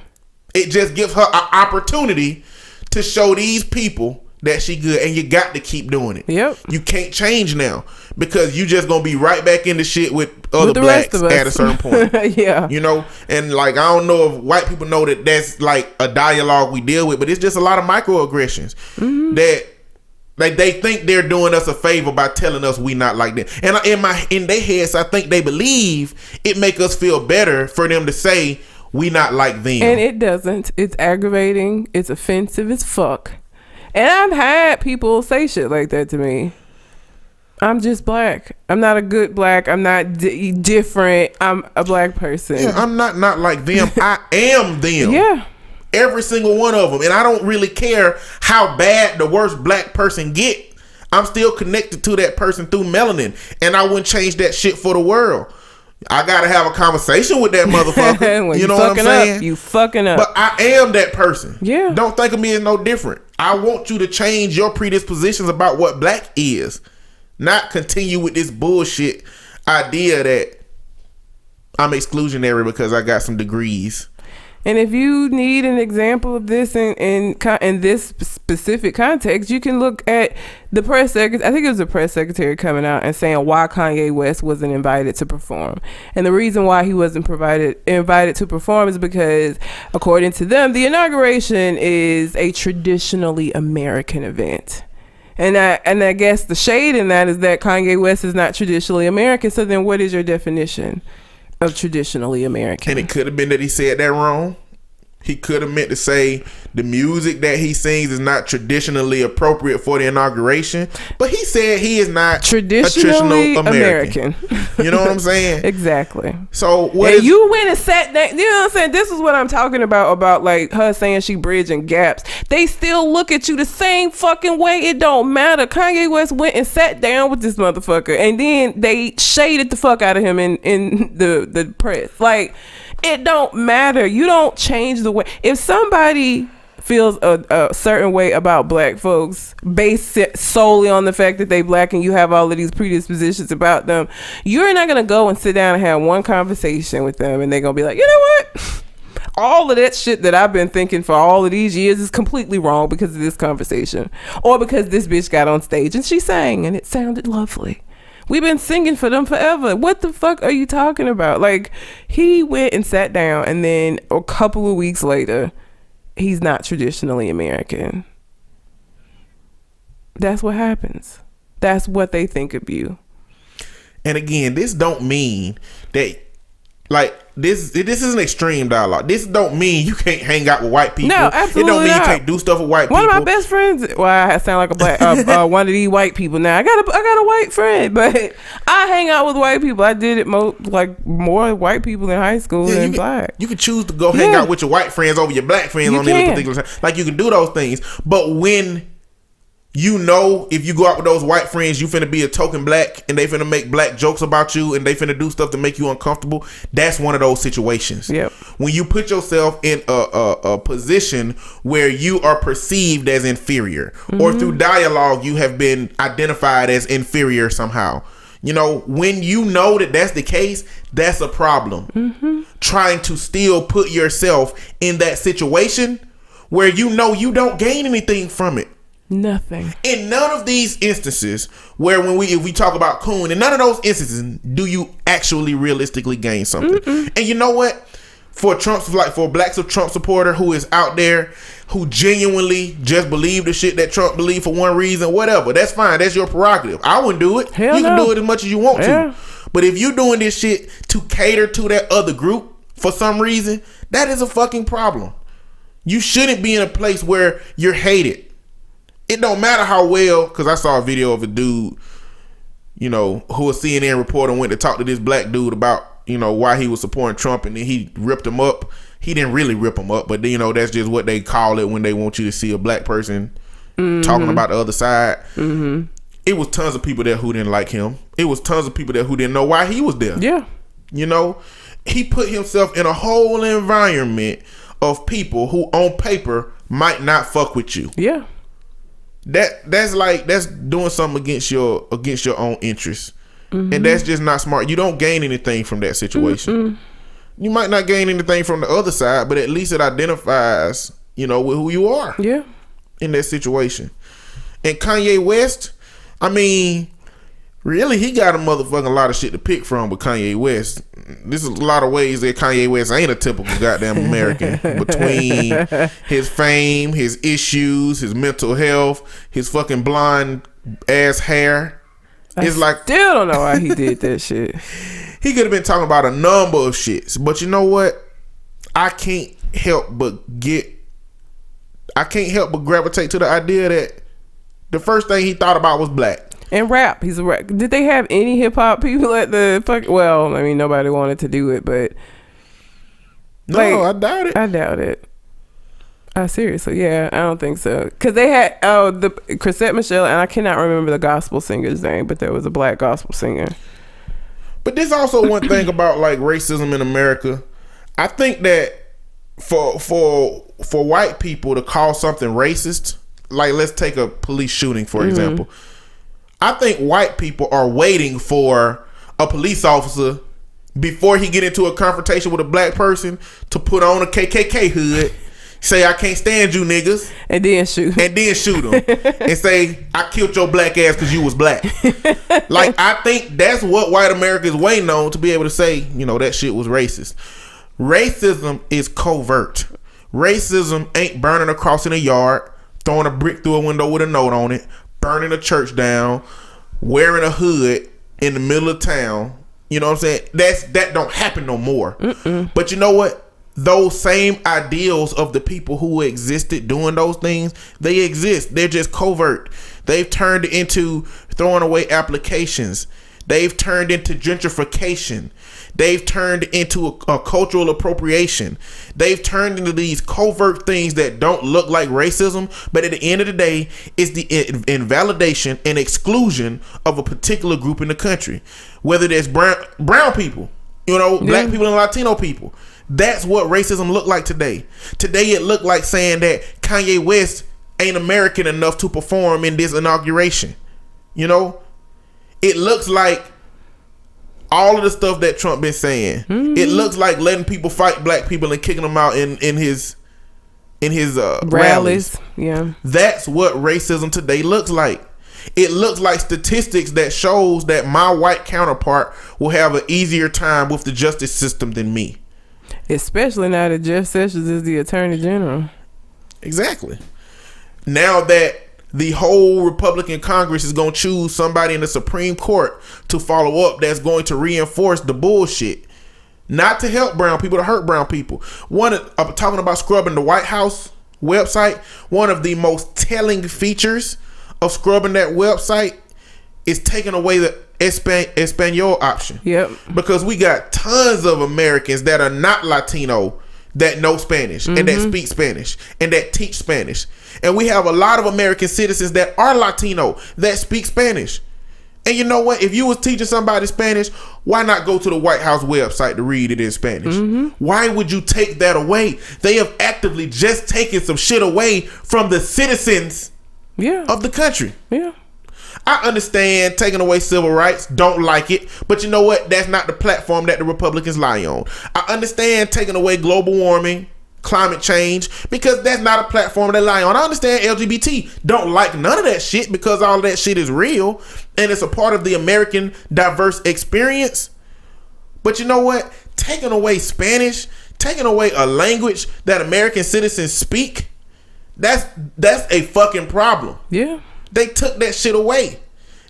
It just gives her an opportunity to show these people that she good, and you got to keep doing it. Yep. You can't change now because you just gonna be right back into shit with other blacks at a certain point. Yeah. You know, and like I don't know if white people know that that's like a dialogue we deal with, but it's just a lot of microaggressions that like they think they're doing us a favor by telling us we not like that. And in their heads, I think they believe it make us feel better for them to say we not like them. And it doesn't. It's aggravating. It's offensive as fuck. And I've had people say shit like that to me. I'm just black. I'm not a good black. I'm not different. I'm a black person. Yeah, I'm not like them. I am them. Yeah. Every single one of them. And I don't really care how bad the worst black person get. I'm still connected to that person through melanin. And I wouldn't change that shit for the world. I gotta have a conversation with that motherfucker. You know what I'm saying? You fucking up. But I am that person. Yeah. Don't think of me as no different. I want you to change your predispositions about what black is. Not continue with this bullshit idea that I'm exclusionary because I got some degrees. And if you need an example of this in this specific context, you can look at the press secretary. I think it was the press secretary coming out and saying why Kanye West wasn't invited to perform. And the reason why he wasn't invited to perform is because, according to them, the inauguration is a traditionally American event. And I guess the shade in that is that Kanye West is not traditionally American. So then what is your definition of traditionally American? And it could have been that he said that wrong. He could have meant to say the music that he sings is not traditionally appropriate for the inauguration. But he said he is not traditionally a traditional American. You know what I'm saying? Exactly. So you went and sat down. You know what I'm saying? This is what I'm talking about like her saying she bridging gaps. They still look at you the same fucking way. It don't matter. Kanye West went and sat down with this motherfucker, and then they shaded the fuck out of him in the press. Like, it don't matter. You don't change the way. If somebody feels a certain way about black folks based solely on the fact that they black and you have all of these predispositions about them, you're not going to go and sit down and have one conversation with them and they're going to be like, you know what? All of that shit that I've been thinking for all of these years is completely wrong because of this conversation, or because this bitch got on stage and she sang and it sounded lovely. We've been singing for them forever. What the fuck are you talking about? Like, he went and sat down, and then a couple of weeks later, he's not traditionally American. That's what happens. That's what they think of you. And again, this don't mean that, like, this is an extreme dialogue. This don't mean you can't hang out with white people. No, absolutely It don't mean not. you can't do stuff with white people. One of my best friends, well, I sound like a black one of these white people now. I got a white friend, but I hang out with white people. I did it more white people in high school than black. You can choose to go hang out with your white friends over your black friends on any particular time. Like, you can do those things. But when you know, if you go out with those white friends, you finna be a token black and they finna make black jokes about you and they finna do stuff to make you uncomfortable. That's one of those situations. Yep. When you put yourself in a position where you are perceived as inferior, or through dialogue you have been identified as inferior somehow. You know, when you know that that's the case, that's a problem. Trying to still put yourself in that situation where you know you don't gain anything from it. Nothing. In none of these instances where if we talk about Coon, in none of those instances do you actually realistically gain something. And you know what? For a black Trump supporter who is out there who genuinely just believe the shit that Trump believed for one reason, whatever, that's fine. That's your prerogative. I wouldn't do it. Hell you can no. do it as much as you want to. But if you're doing this shit to cater to that other group for some reason, that is a fucking problem. You shouldn't be in a place where you're hated. It don't matter how well, because I saw a video of a dude, you know, who a CNN reporter went to talk to this black dude about, you know, why he was supporting Trump, and then he ripped him up. He didn't really rip him up, but you know, that's just what they call it when they want you to see a black person talking about the other side. It was tons of people there who didn't like him. It was tons of people there who didn't know why he was there. Yeah. You know, he put himself in a whole environment of people who on paper might not fuck with you. Yeah. That's doing something against your own interests. and that's just not smart. You don't gain anything from that situation. You might not gain anything from the other side, but at least it identifies, with who you are. Yeah. In that situation. And Kanye West, I mean, really, he got a motherfucking lot of shit to pick from with Kanye West. This is a lot of ways that Kanye West ain't a typical goddamn American. Between his fame, his issues, his mental health, his fucking blonde ass hair. I still don't know why he did that shit. He could have been talking about a number of shits. But you know what? I can't help but gravitate to the idea that the first thing he thought about was black. And rap. He's a rap. Did they have any hip hop people at the fuck? Well, I mean, nobody wanted to do it, but no, I doubt it. I doubt it. Seriously, yeah, I don't think so. Because they had the Chrisette Michele, and I cannot remember the gospel singer's name, but there was a black gospel singer. But there's also one thing about like racism in America. I think that for white people to call something racist, like let's take a police shooting for example. I think white people are waiting for a police officer before he get into a confrontation with a black person to put on a KKK hood, say I can't stand you niggas, and then shoot them and say I killed your black ass because you was black. Like I think that's what white America is waiting on to be able to say, that shit was racist. Racism is covert. Racism ain't burning a cross in a yard, throwing a brick through a window with a note on it, burning a church down, wearing a hood in the middle of town. You know what I'm saying? That don't happen no more. But you know what? Those same ideals of the people who existed doing those things, they exist. They're just covert. They've turned into throwing away applications. They've turned into gentrification. They've turned into a cultural appropriation. They've turned into these covert things that don't look like racism, but at the end of the day, it's the invalidation and exclusion of a particular group in the country. Whether there's brown people, black people and Latino people. That's what racism look like today. Today it looked like saying that Kanye West ain't American enough to perform in this inauguration. It looks like all of the stuff that Trump been saying. It looks like letting people fight black people and kicking them out in his rallies. Yeah, that's what racism today looks like. It looks like statistics that shows that my white counterpart will have an easier time with the justice system than me. Especially now that Jeff Sessions is the Attorney General. Exactly. Now that the whole Republican Congress is going to choose somebody in the Supreme Court to follow up that's going to reinforce the bullshit. Not to help brown people, to hurt brown people. I'm talking about scrubbing the White House website. One of the most telling features of scrubbing that website is taking away the Espanol option. Yep. Because we got tons of Americans that are not Latino that know Spanish and that speak Spanish and that teach Spanish. And we have a lot of American citizens that are Latino that speak Spanish. And you know what? If you was teaching somebody Spanish, why not go to the White House website to read it in Spanish? Why would you take that away? They have actively just taken some shit away from the citizens of the country. Yeah. I understand taking away civil rights, don't like it, but you know what? That's not the platform that the Republicans lie on. I understand taking away global warming, climate change, because that's not a platform they lie on. I understand LGBT don't like none of that shit because all of that shit is real and it's a part of the American diverse experience. But you know what? Taking away Spanish, taking away a language that American citizens speak, that's a fucking problem. Yeah. They took that shit away.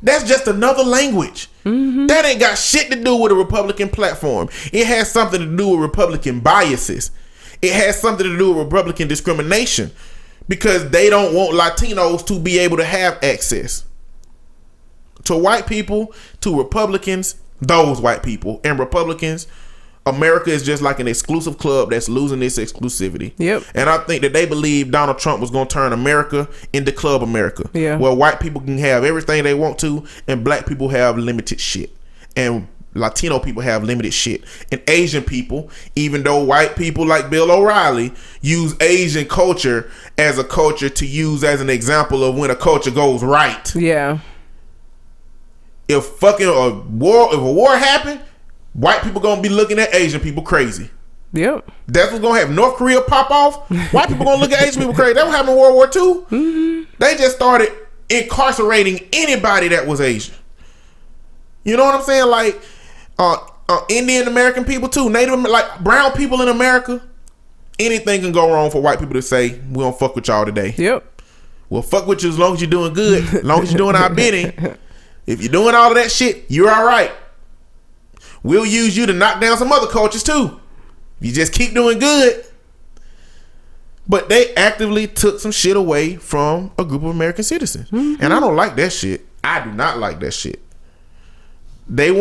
That's just another language. That ain't got shit to do with a Republican platform. It has something to do with Republican biases. It has something to do with Republican discrimination because they don't want Latinos to be able to have access to white people, to Republicans, those white people and Republicans. America is just like an exclusive club that's losing its exclusivity. Yep. And I think that they believe Donald Trump was going to turn America into Club America. Yeah. Where white people can have everything they want to and black people have limited shit. And Latino people have limited shit. And Asian people, even though white people like Bill O'Reilly use Asian culture as a culture to use as an example of when a culture goes right. Yeah. if a war happened, white people gonna be looking at Asian people crazy. Yep. That's what's gonna happen. North Korea pop off. White people gonna look at Asian people crazy. That what happened in World War II. Mm-hmm. They just started incarcerating anybody that was Asian. You know what I'm saying? Like Indian American people too, Native, like brown people in America. Anything can go wrong for white people to say, we don't fuck with y'all today. Yep. We'll fuck with you as long as you're doing good, as long as you're doing our bidding. If you're doing all of that shit, you're all right. We'll use you to knock down some other cultures too. You just keep doing good. But they actively took some shit away from a group of American citizens. Mm-hmm. And I don't like that shit. I do not like that shit. Day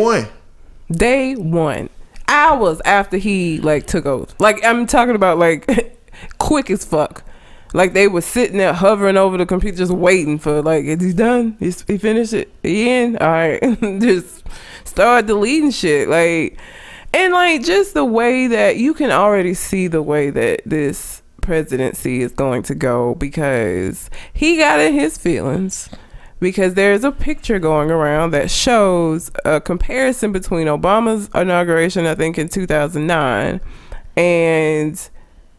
one. Hours after he like took over. Like I'm talking about like quick as fuck. Like they were sitting there hovering over the computer just waiting for like, is he done? He finished it? He in? All right. Just start deleting shit. Like, and like just the way that you can already see the way that this presidency is going to go, because he got in his feelings. Because there's a picture going around that shows a comparison between Obama's inauguration, I think in 2009, and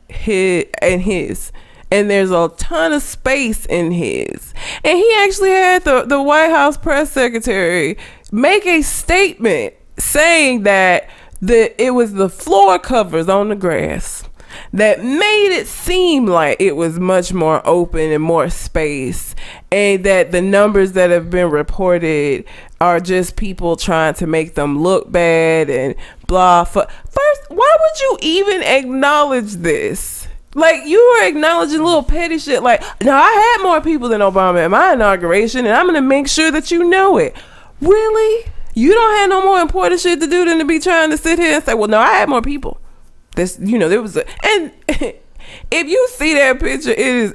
his. And there's a ton of space in his. And he actually had the White House press secretary make a statement saying that it was the floor covers on the grass that made it seem like it was much more open and more space, and that the numbers that have been reported are just people trying to make them look bad and blah. First, why would you even acknowledge this? Like, you were acknowledging little petty shit like, no, I had more people than Obama at my inauguration, and I'm going to make sure that you know it. Really? You don't have no more important shit to do than to be trying to sit here and say, well, no, I had more people. There was and if you see that picture, it is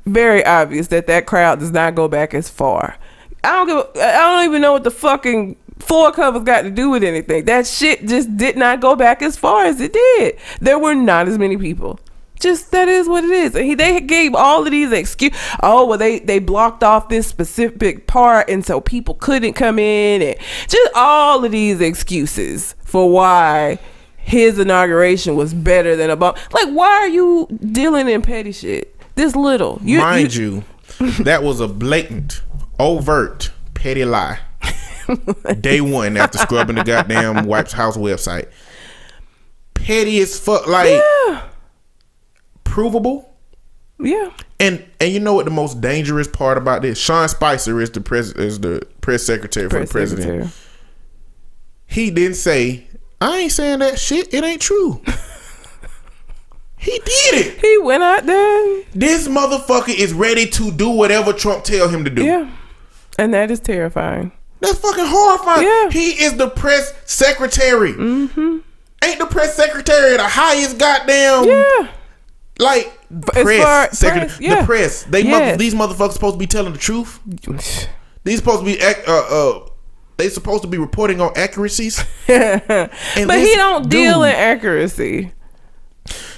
very obvious that crowd does not go back as far. I don't even know what the fucking floor covers got to do with anything. That shit just did not go back as far as it did. There were not as many people. Just that is what it is. And they gave all of these excuses. Oh, well, they blocked off this specific part, and so people couldn't come in, and just all of these excuses for why his inauguration was better than Obama. Like, why are you dealing in petty shit this little? Mind you, that was a blatant, overt, petty lie. Day one after scrubbing the goddamn White House website. Petty as fuck. Like, yeah. Provable. Yeah. And you know what the most dangerous part about this? Sean Spicer is the press secretary for the president. He didn't say, I ain't saying that shit. It ain't true. He did it. He went out there. This motherfucker is ready to do whatever Trump tell him to do. Yeah. And that is terrifying. That's fucking horrifying. Yeah. He is the press secretary. Mm-hmm. Ain't the press secretary the highest goddamn... Yeah. Like, press secretary. Yeah. The press. These motherfuckers supposed to be telling the truth. These supposed to be... They supposed to be reporting on accuracies. But he don't deal in accuracy.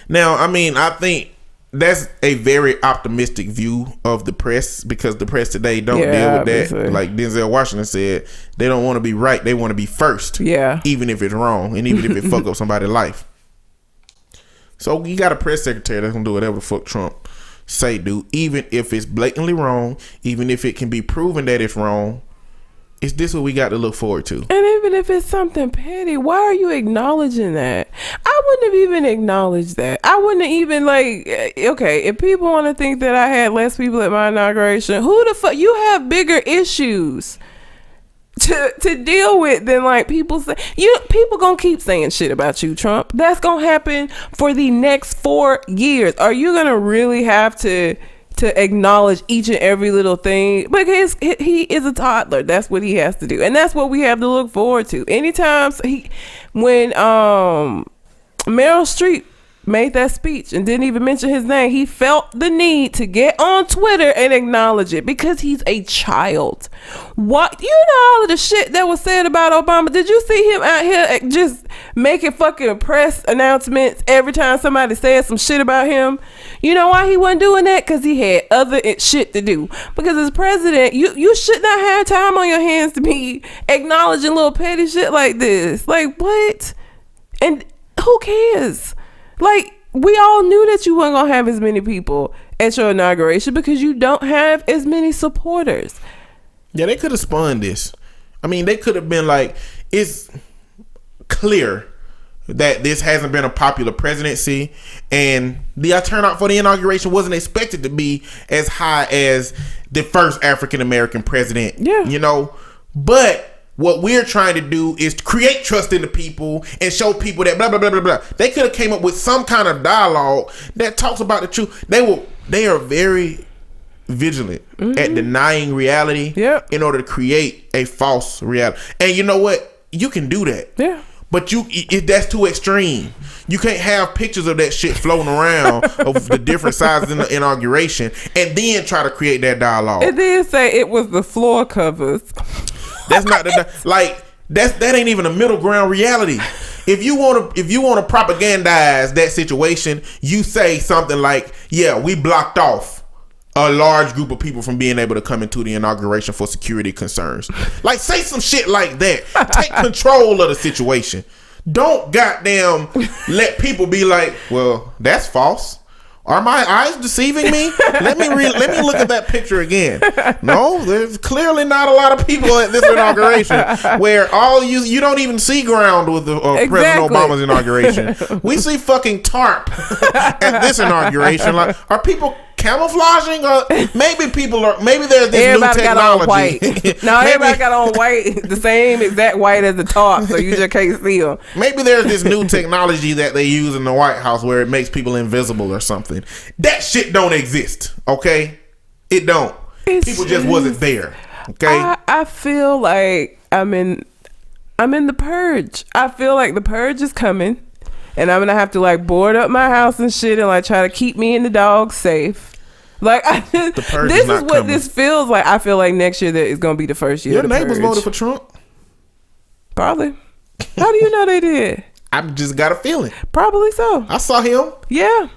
Now, I mean, I think that's a very optimistic view of the press, because the press today don't deal with obviously. that. Like Denzel Washington said, they don't want to be right. They want to be first. Yeah. Even if it's wrong, and even if it fuck up somebody's life. So you got a press secretary that's gonna do whatever the fuck Trump say, dude. Even if it's blatantly wrong, even if it can be proven that it's wrong. Is this what we got to look forward to? And even if it's something petty, why are you acknowledging that? I wouldn't have even acknowledged that. I wouldn't have even okay, if people want to think that I had less people at my inauguration, who the fuck? You have bigger issues to deal with than like people say. People gonna keep saying shit about you, Trump. That's gonna happen for the next 4 years. Are you gonna really have to acknowledge each and every little thing? Because he is a toddler. That's what he has to do, and that's what we have to look forward to. Anytime when Meryl Streep made that speech and didn't even mention his name, he felt the need to get on Twitter and acknowledge it because he's a child. What, you know, all of the shit that was said about Obama. Did you see him out here just making fucking press announcements every time somebody said some shit about him. You know why he wasn't doing that? Because he had other shit to do. Because as president, you should not have time on your hands to be acknowledging little petty shit like this. Like, what? And who cares? Like, we all knew that you weren't gonna have as many people at your inauguration because you don't have as many supporters. Yeah, they could have spun this. I mean, they could have been like, it's clear that this hasn't been a popular presidency, and the turnout for the inauguration wasn't expected to be as high as the first African American president. Yeah, you know, but what we're trying to do is to create trust in the people and show people that blah blah blah blah blah. They could have came up with some kind of dialogue that talks about the truth. They are very vigilant at denying reality in order to create a false reality. And you know what? You can do that. Yeah. But that's too extreme. You can't have pictures of that shit floating around of the different sizes in the inauguration and then try to create that dialogue. It did say it was the floor covers. That's not that ain't even a middle ground reality. If you want to propagandize that situation, you say something like, "Yeah, we blocked off a large group of people from being able to come into the inauguration for security concerns." Like, say some shit like that. Take control of the situation. Don't goddamn let people be like, "Well, that's false. Are my eyes deceiving me? Let me look at that picture again." No, there's clearly not a lot of people at this inauguration where you don't even see ground with the President Obama's inauguration. We see fucking tarp at this inauguration. Like, are people camouflaging? Or maybe there's this everybody new technology. Got on white. No, everybody got on white, the same exact white as the tarp, so you just can't see them. Maybe there's this new technology that they use in the White House where it makes people invisible or something. That shit don't exist, okay? It don't. People just wasn't there, okay? I feel like I'm in the purge. I feel like the purge is coming, and I'm gonna have to like board up my house and shit and like try to keep me and the dog safe. Like, this is what this feels like. I feel like next year that is gonna be the first year. Your neighbors voted for Trump? Probably. How do you know they did? I just got a feeling. Probably so. I saw him. Yeah.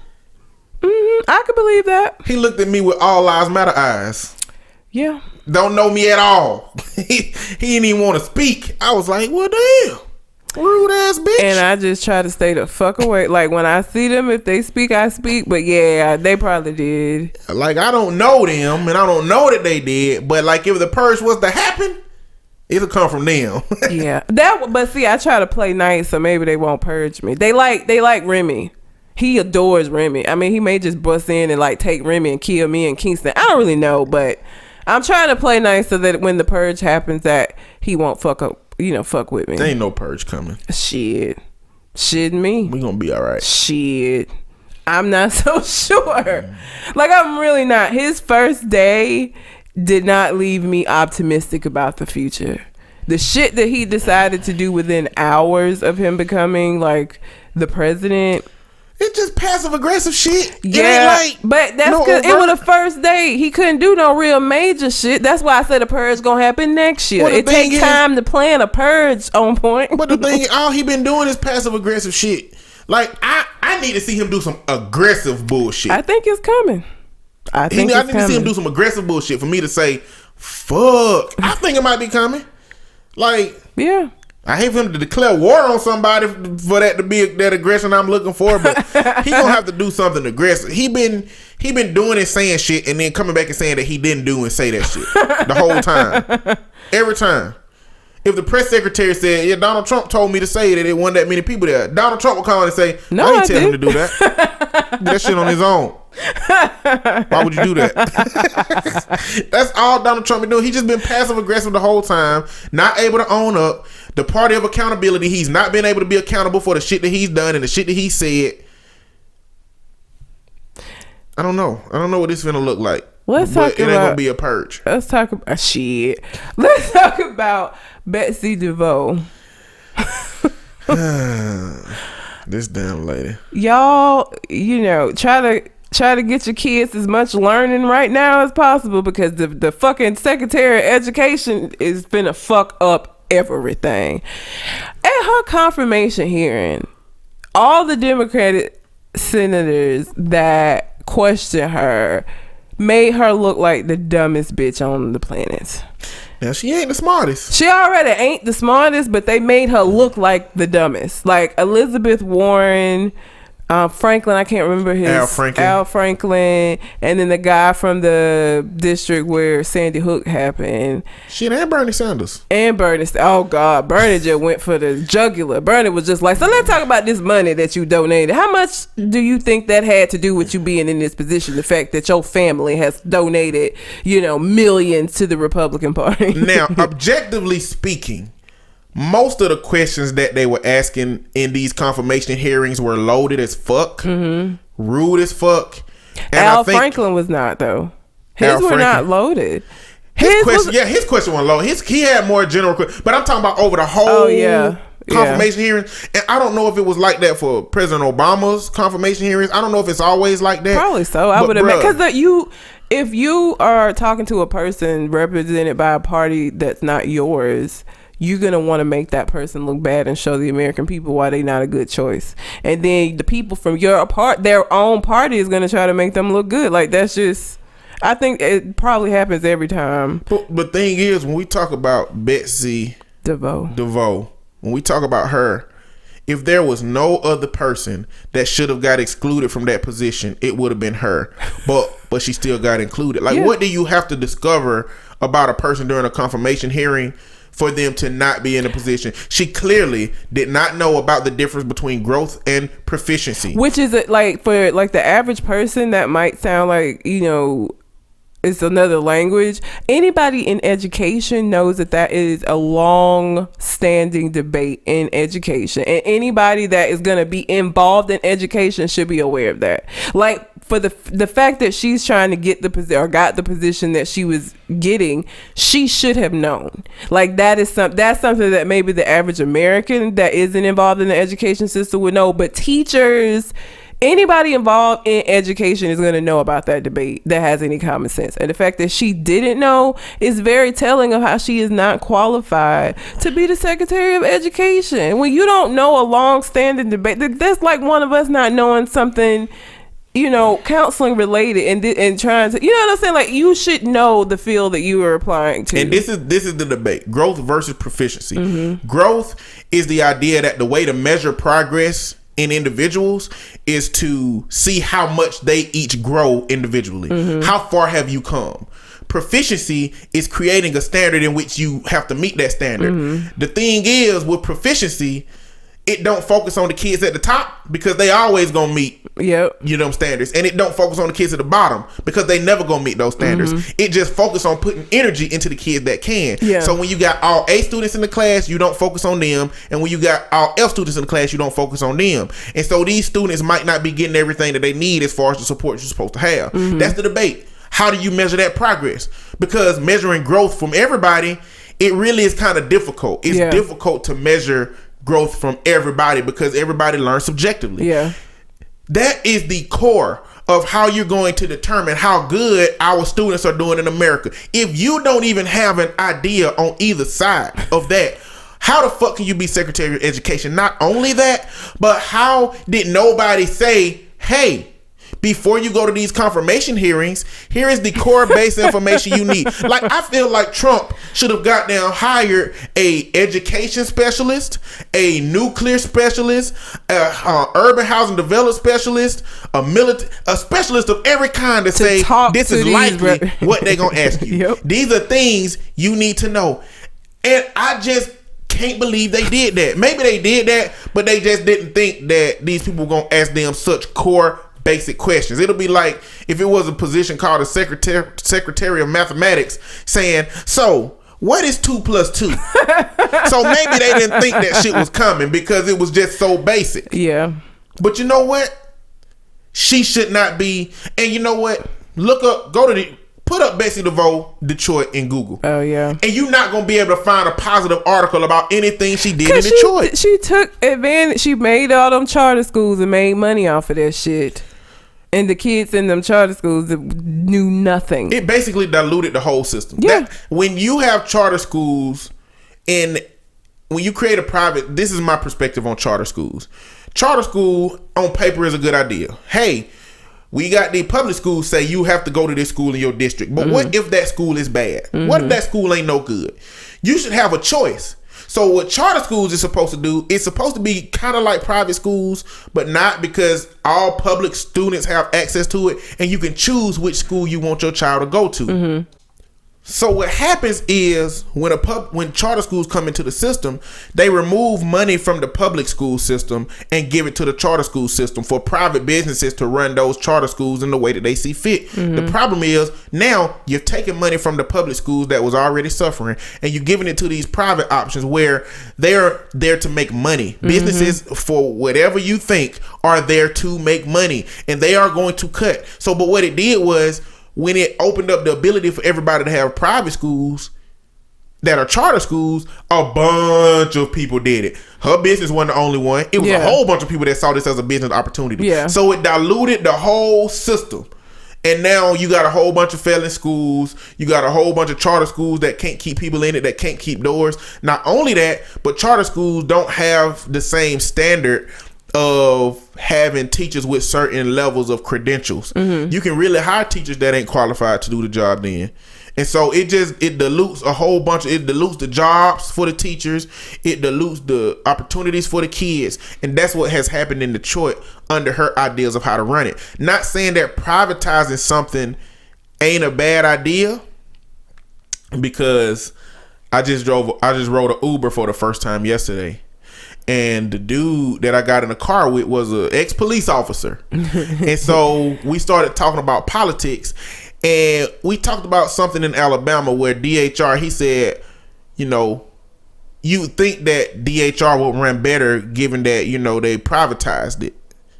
I could believe that. He looked at me with all lives matter eyes. Yeah. Don't know me at all. He didn't even want to speak. I was like, well, damn. Rude ass bitch. And I just try to stay the fuck away. Like, when I see them, if they speak, I speak. But yeah, they probably did. Like, I don't know them, and I don't know that they did. But like, if the purge was to happen, it'll come from them. Yeah. But see, I try to play nice, so maybe they won't purge me. They like Remy. He adores Remy. I mean, he may just bust in and like take Remy and kill me in Kingston. I don't really know, but I'm trying to play nice so that when the purge happens, that he won't fuck with me. There ain't no purge coming. Shit me. We gonna be all right. Shit. I'm not so sure. Like, I'm really not. His first day did not leave me optimistic about the future. The shit that he decided to do within hours of him becoming like the president. It's just passive aggressive shit. Yeah, but that's because it was the first day. He couldn't do no real major shit. That's why I said the purge gonna happen next year. It takes time to plan a purge on point. But the thing, all he been doing is passive aggressive shit. Like, I need to see him do some aggressive bullshit. I think it's coming. I need to see him do some aggressive bullshit for me to say, fuck. I think it might be coming. Like, yeah. I hate for him to declare war on somebody for that to be that aggression I'm looking for, but he gonna have to do something aggressive. He been doing and saying shit, and then coming back and saying that he didn't do and say that shit the whole time, every time. If the press secretary said, "Yeah, Donald Trump told me to say that it wasn't that many people there," Donald Trump will call and say, "No, I didn't tell him to do that. He did that shit on his own. Why would you do that?" That's all Donald Trump been doing. He's just been passive aggressive the whole time, not able to own up. The party of accountability, he's not been able to be accountable for the shit that he's done and the shit that he said. I don't know what this is gonna look like. It ain't gonna be a purge. Let's talk about shit. Let's talk about Betsy DeVoe. This damn lady. Y'all, try to get your kids as much learning right now as possible, because the fucking Secretary of Education is finna fuck up everything. At her confirmation hearing, all the Democratic senators that questioned her made her look like the dumbest bitch on the planet. Now, she ain't the smartest. She already ain't the smartest, but they made her look like the dumbest. Like Elizabeth Warren, Franklin, I can't remember his Al Franklin, and then the guy from the district where Sandy Hook happened. Shit, and Bernie Sanders. Oh God, Bernie just went for the jugular. Bernie was just like, so let's talk about this money that you donated. How much do you think that had to do with you being in this position? The fact that your family has donated, millions to the Republican Party. Now, objectively speaking, most of the questions that they were asking in these confirmation hearings were loaded as fuck, rude as fuck. And Al Franklin was not, though. His were not loaded. His question wasn't loaded. He had more general questions, but I'm talking about over the whole confirmation hearing. And I don't know if it was like that for President Obama's confirmation hearings. I don't know if it's always like that. Probably so. I would imagine, because if you are talking to a person represented by a party that's not yours, you're going to want to make that person look bad and show the American people why they're not a good choice. And then the people from their own party is going to try to make them look good. Like, that's just, I think it probably happens every time. But thing is, when we talk about Betsy DeVoe, when we talk about her, if there was no other person that should have got excluded from that position, it would have been her. But she still got included. Like, what do you have to discover about a person during a confirmation hearing for them to not be in a position? She clearly did not know about the difference between growth and proficiency. Which is like, for like the average person, that might sound like, it's another language. Anybody in education knows that is a long-standing debate in education, and anybody that is going to be involved in education should be aware of that. Like, for the fact that she's trying to get got the position that she was getting, she should have known. Like, that's something that maybe the average American that isn't involved in the education system would know, but teachers, anybody involved in education is going to know about that debate that has any common sense. And the fact that she didn't know is very telling of how she is not qualified to be the Secretary of Education. When you don't know a long-standing debate, that's like one of us not knowing something, counseling related and trying to, what I'm saying? Like, you should know the field that you are applying to. And this is the debate: growth versus proficiency. Mm-hmm. Growth is the idea that the way to measure progress in individuals is to see how much they each grow individually. Mm-hmm. How far have you come? Proficiency is creating a standard in which you have to meet that standard. Mm-hmm. The thing is, with proficiency, it don't focus on the kids at the top because they always gonna meet them standards, and it don't focus on the kids at the bottom because they never gonna meet those standards. Mm-hmm. It just focus on putting energy into the kids that can. So when you got all A students in the class, you don't focus on them, and when you got all F students in the class, you don't focus on them. And so these students might not be getting everything that they need as far as the support you're supposed to have. Mm-hmm. That's the debate. How do you measure that progress? Because measuring growth from everybody, it really is kind of difficult. It's difficult to measure growth from everybody because everybody learns subjectively. That is the core of how you're going to determine how good our students are doing in America. If you don't even have an idea on either side of that, how the fuck can you be Secretary of Education? Not only that, but how did nobody say, hey, before you go to these confirmation hearings, here is the core base information you need. Like, I feel like Trump should have hired a education specialist, a nuclear specialist, urban housing development specialist, a specialist of every kind to say this is likely what they're gonna ask you. These are things you need to know. And I just can't believe they did that. Maybe they did that, but they just didn't think that these people were gonna ask them such core basic questions. It'll be like if it was a position called a secretary of mathematics saying, so what is 2 plus 2? So maybe they didn't think that shit was coming because it was just so basic. But you know what? She should not be. And you know what? Put up Betsy DeVoe Detroit in Google. And you're not gonna be able to find a positive article about anything she did in Detroit. She took advantage. She made all them charter schools and made money off of that shit. And the kids in them charter schools knew nothing. It basically diluted the whole system. When you have charter schools in when you create a private, this is my perspective on charter schools. Charter school on paper is a good idea. Hey, we got the public schools say you have to go to this school in your district. But what if that school is bad? What if that school ain't no good? You should have a choice. So what charter schools is supposed to do, it's supposed to be kind of like private schools, but not, because all public students have access to it and you can choose which school you want your child to go to. So what happens is when charter schools come into the system, they remove money from the public school system and give it to the charter school system for private businesses to run those charter schools in the way that they see fit. The problem is now you're taking money from the public schools that was already suffering and you're giving it to these private options where they're there to make money. Businesses, for whatever you think, are there to make money, and they are going to cut. So, but what it did was, when it opened up the ability for everybody to have private schools that are charter schools, a bunch of people did it. Her business wasn't the only one. It was a whole bunch of people that saw this as a business opportunity. So it diluted the whole system. And now you got a whole bunch of failing schools. You got a whole bunch of charter schools that can't keep people in it, that can't keep doors. Not only that, but charter schools don't have the same standard of having teachers with certain levels of credentials. You can really hire teachers that ain't qualified to do the job then. And so it dilutes a whole bunch. It dilutes the jobs for the teachers. It dilutes the opportunities for the kids. And that's what has happened in Detroit under her ideas of how to run it. Not saying that privatizing something ain't a bad idea, because I just rode an Uber for the first time yesterday. And the dude that I got in the car with was an ex-police officer. And so we started talking about politics. And we talked about something in Alabama where DHR, he said, you know, you think that DHR would run better given that, you know, they privatized it.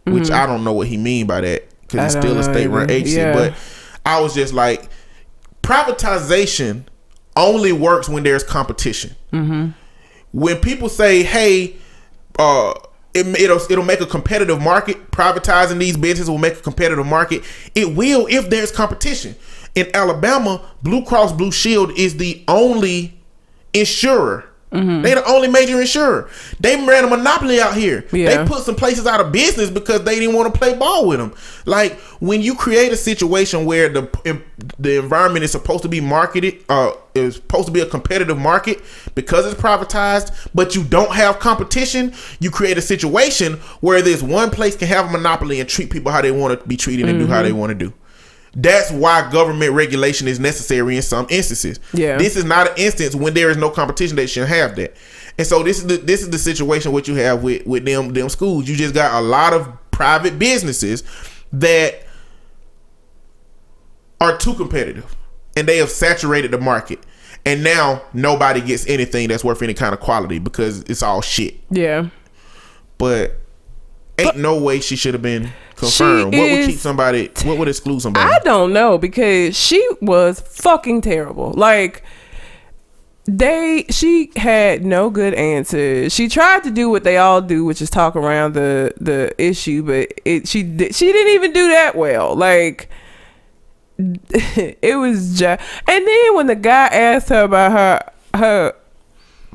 Which I don't know what he mean by that, because it's still a state-run agency. But I was just like, privatization only works when there's competition. When people say, hey, it'll make a competitive market. Privatizing these businesses will make a competitive market. It will if there's competition. In Alabama, Blue Cross Blue Shield is the only insurer. They the only major insurer. They ran a monopoly out here. They put some places out of business because they didn't want to play ball with them. Like, when you create a situation where the environment is supposed to be marketed, it's supposed to be a competitive market because it's privatized, but you don't have competition, you create a situation where this one place can have a monopoly and treat people how they want to be treated and do how they want to do. That's why government regulation is necessary in some instances. This is not an instance when there is no competition that shouldn't have that. And so this is the situation what you have with them schools. You just got a lot of private businesses that are too competitive, and they have saturated the market. And now nobody gets anything that's worth any kind of quality because it's all shit. But ain't no way she should have been confirmed. What would keep somebody? What would exclude somebody? I don't know, because she was fucking terrible. Like, she had no good answers. She tried to do what they all do, which is talk around the issue, but she didn't even do that well. Like, it was just. And then when the guy asked her about her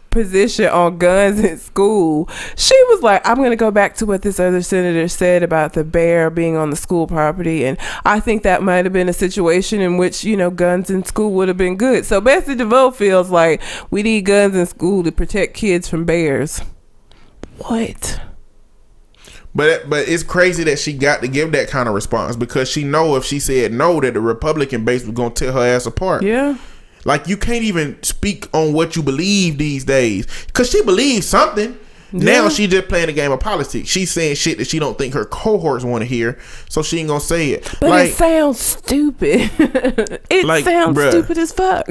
position on guns in school, she was like, I'm going to go back to what this other senator said about the bear being on the school property, and I think that might have been a situation in which, you know, guns in school would have been good. So Betsy DeVoe feels like we need guns in school to protect kids from bears. What? But it's crazy that she got to give that kind of response, because she know if she said no, that the Republican base was going to tear her ass apart. Like, you can't even speak on what you believe these days, because she believes something. Now she just playing a game of politics. She's saying shit that she don't think her cohorts want to hear, so she ain't gonna say it. But like, it sounds stupid. It sounds stupid as fuck.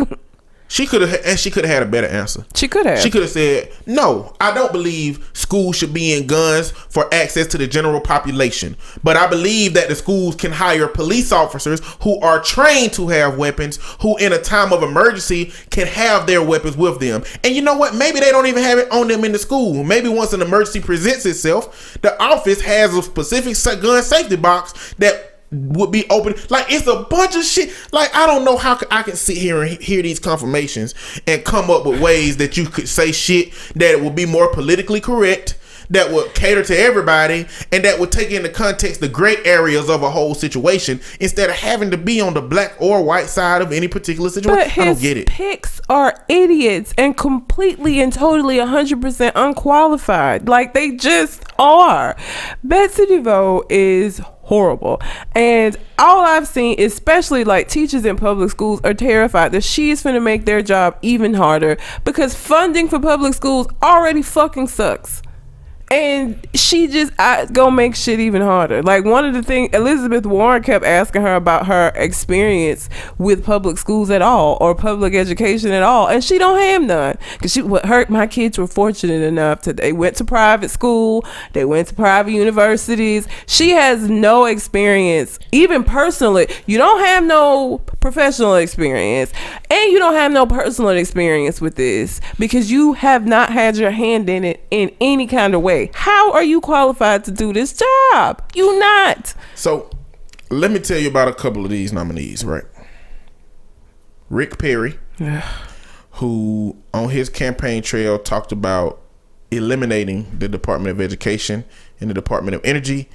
She could have had a better answer. She could have said, no, I don't believe schools should be in guns for access to the general population, but I believe that the schools can hire police officers who are trained to have weapons, who in a time of emergency can have their weapons with them. And you know what? Maybe they don't even have it on them in the school. Maybe once an emergency presents itself, the office has a specific gun safety box that would be open. Like, it's a bunch of shit. Like, I don't know how I can sit here and hear these confirmations and come up with ways that you could say shit that would be more politically correct, that would cater to everybody, and that would take into context the gray areas of a whole situation instead of having to be on the black or white side of any particular situation. But I don't get it. Picks are idiots and completely and totally 100% unqualified. Like, they just are. Betsy DeVoe is horrible, and all I've seen, especially like teachers in public schools, are terrified that she's finna make their job even harder because funding for public schools already fucking sucks. And she just gonna make shit even harder. Like, one of the things Elizabeth Warren kept asking her about her experience with public schools at all, or public education at all, and she don't have none. Cause my kids were fortunate enough they went to private school, they went to private universities. She has no experience, even personally. You don't have no professional experience, and you don't have no personal experience with this because you have not had your hand in it in any kind of way. How are you qualified to do this job? You not. So let me tell you about a couple of these nominees, right? Rick Perry, who on his campaign trail talked about eliminating the Department of Education and the Department of Energy.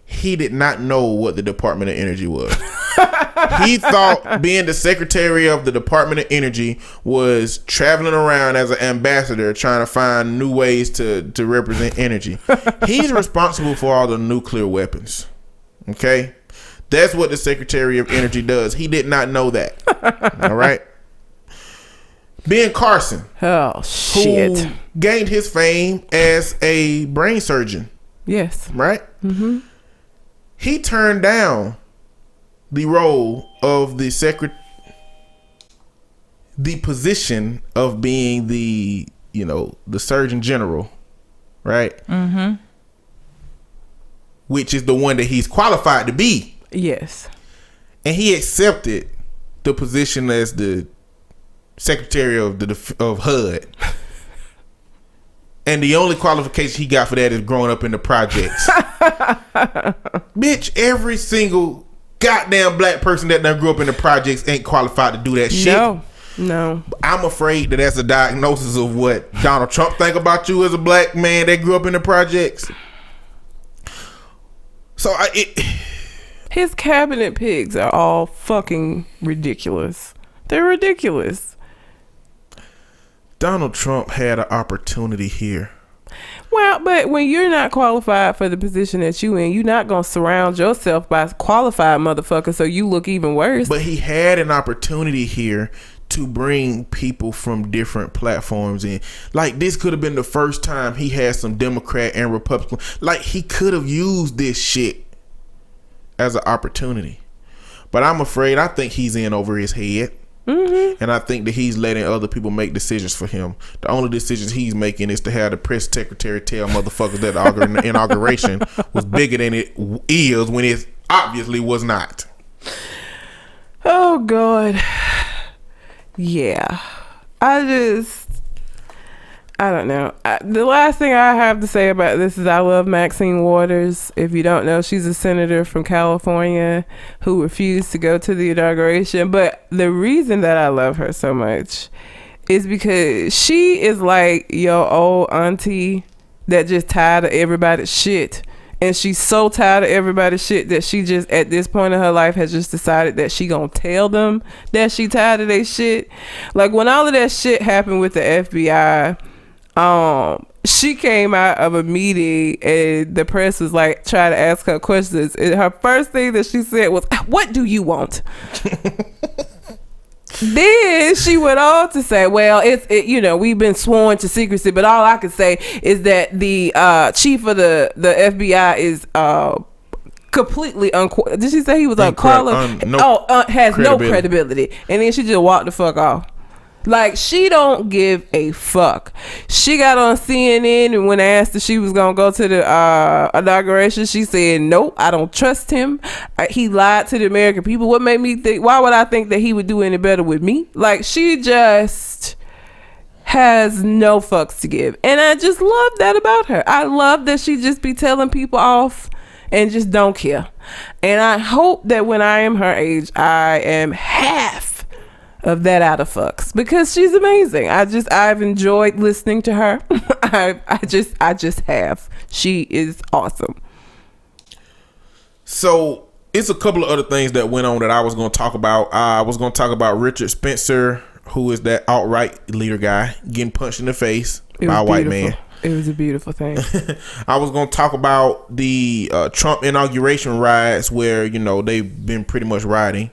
He did not know what the Department of Energy was. He thought being the Secretary of the Department of Energy was traveling around as an ambassador trying to find new ways to represent energy. He's responsible for all the nuclear weapons. Okay? That's what the Secretary of Energy does. He did not know that. All right? Ben Carson. Oh, shit. Who gained his fame as a brain surgeon. Yes. Right? Mm-hmm. He turned down the role of the position of being the Surgeon General, right? Mm-hmm. Which is the one that he's qualified to be. Yes. And he accepted the position as the Secretary of HUD. And the only qualification he got for that is growing up in the projects. Bitch, every single goddamn black person that done grew up in the projects ain't qualified to do that shit. No. I'm afraid that that's a diagnosis of what Donald Trump think about you as a black man that grew up in the projects. So his cabinet pigs are all fucking ridiculous. They're ridiculous. Donald Trump had an opportunity here. Well, but when you're not qualified for the position that you in, you're not going to surround yourself by qualified motherfuckers so you look even worse. But he had an opportunity here to bring people from different platforms in. Like, this could have been the first time he had some Democrat and Republican. Like, he could have used this shit as an opportunity. But I'm afraid, I think he's in over his head. Mm-hmm. And I think that he's letting other people make decisions for him. The only decisions he's making is to have the press secretary tell motherfuckers that the inauguration was bigger than it is when it obviously was not. Oh, God. Yeah. I don't know. The last thing I have to say about this is I love Maxine Waters. If you don't know, she's a senator from California who refused to go to the inauguration. But the reason that I love her so much is because she is like your old auntie that just tired of everybody's shit. And she's so tired of everybody's shit that she just, at this point in her life, has just decided that she gonna tell them that she tired of their shit. Like, when all of that shit happened with the FBI, she came out of a meeting and the press was like trying to ask her questions, and her first thing that she said was, "What do you want?" Then she went on to say, well, we've been sworn to secrecy, but all I can say is that the chief of the FBI is completely did she say he was has no credibility? And then she just walked the fuck off. Like, she don't give a fuck. She got on CNN, and when asked if she was gonna go to the inauguration, she said, nope, I don't trust him. He lied to the American people. What made me think, why would I think that he would do any better with me? Like, she just has no fucks to give. And I just love that about her. I love that she just be telling people off and just don't care. And I hope that when I am her age, I am half of that out of fucks, because she's amazing. I've enjoyed listening to her. I just have. She is awesome. So it's a couple of other things that went on that I was going to talk about. I was going to talk about Richard Spencer, who is that alt-right leader guy, getting punched in the face by a white man. It was a beautiful thing. I was going to talk about the Trump inauguration riots, where, you know, they've been pretty much rioting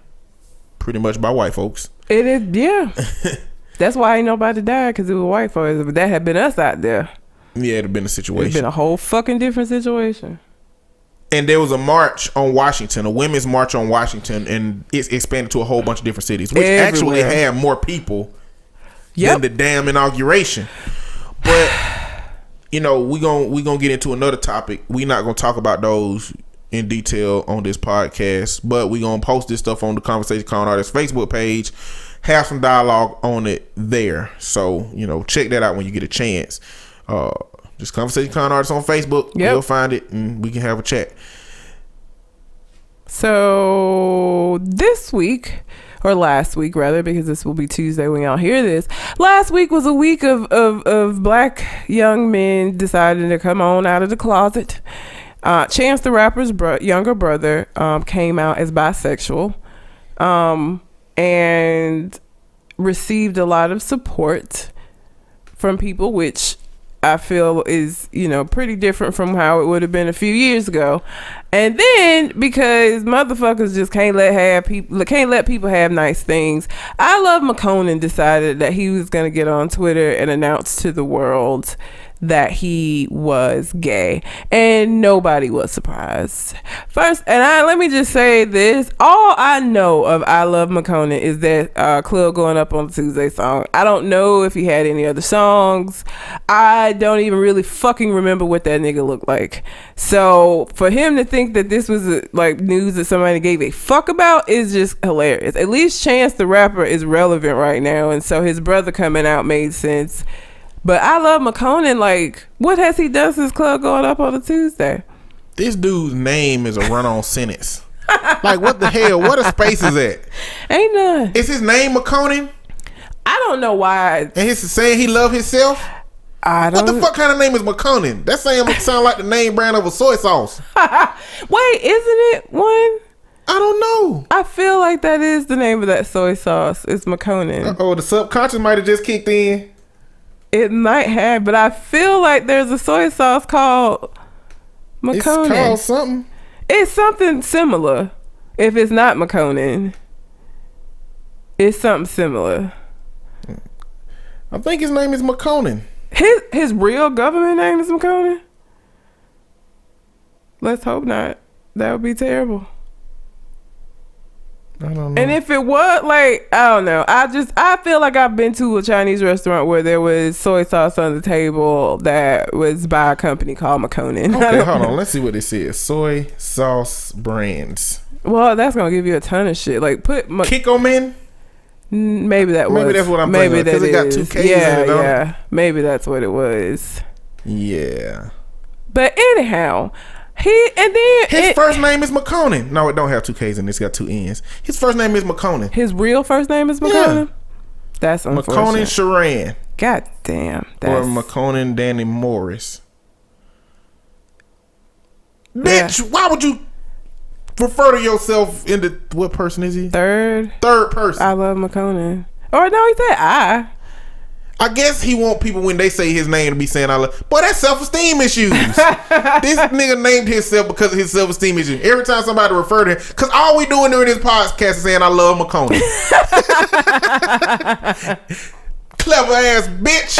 pretty much by white folks. It is, yeah. That's why ain't nobody died, because it was white folks. If that had been us out there, yeah, it'd have been a situation. It'd been a whole fucking different situation. And there was a march on Washington, a women's march on Washington, and it's expanded to a whole bunch of different cities, which actually had more people than the damn inauguration. But you know, we gonna get into another topic. We not gonna talk about those in detail on this podcast, but we gonna post this stuff on the Conversation Con Artists Facebook page, have some dialogue on it there. So, you know, check that out when you get a chance. Just Conversation Con Artists on Facebook. You'll find it and we can have a chat. So this week, or last week rather, because this will be Tuesday when y'all hear this. Last week was a week of black young men deciding to come on out of the closet. Chance the Rapper's younger brother came out as bisexual and received a lot of support from people, which I feel is, you know, pretty different from how it would have been a few years ago. And then because motherfuckers just can't let people have nice things, I Love McConan decided that he was going to get on Twitter and announce to the world that he was gay, and nobody was surprised. First, and let me just say this: all I know of I Love McConan is that Club Going Up on the Tuesday song. I don't know if he had any other songs. I don't even really fucking remember what that nigga looked like. So for him to think that this was like news that somebody gave a fuck about is just hilarious. At least Chance the Rapper is relevant right now, and so his brother coming out made sense. But I Love McConan, like, what has he done since Club Going Up on a Tuesday? This dude's name is a run-on sentence. Like, what the hell? What a space is that? Ain't none. Is his name McConan? I don't know why. And he's saying he love himself? What the fuck kind of name is McConan? That sound like the name brand of a soy sauce. Wait, isn't it one? I don't know. I feel like that is the name of that soy sauce. It's McConan. Oh, the subconscious might have just kicked in. It might have, but I feel like there's a soy sauce called McConan. It's called something. It's something similar. If it's not McConan, it's something similar. I think his name is McConan. His real government name is McConan? Let's hope not. That would be terrible. I don't know. And if it was, like, I don't know. I feel like I've been to a Chinese restaurant where there was soy sauce on the table that was by a company called McConan. Okay, hold on. Let's see what it says. Soy sauce brands. Well, that's gonna give you a ton of shit. Like put Kikkoman. Maybe that's what I'm thinking. Maybe that it got 2 K's in it, don't it? Maybe that's what it was. Yeah. But anyhow. His first name is McConan. No, it don't have 2 K's and it's got 2 N's. His first name is McConan. His real first name is McConan? Yeah. That's unfortunate. McConan Sharan. God damn. Or McConan Danny Morris. Yeah. Bitch, why would you refer to yourself into what person is he? Third person. I Love McConan. Or no, he said I guess he want people when they say his name to be saying I love. Boy, that's self-esteem issues. This nigga named himself because of his self-esteem issues. Every time somebody refer to him, because all we doing during this podcast is saying I love McConan. Clever ass bitch.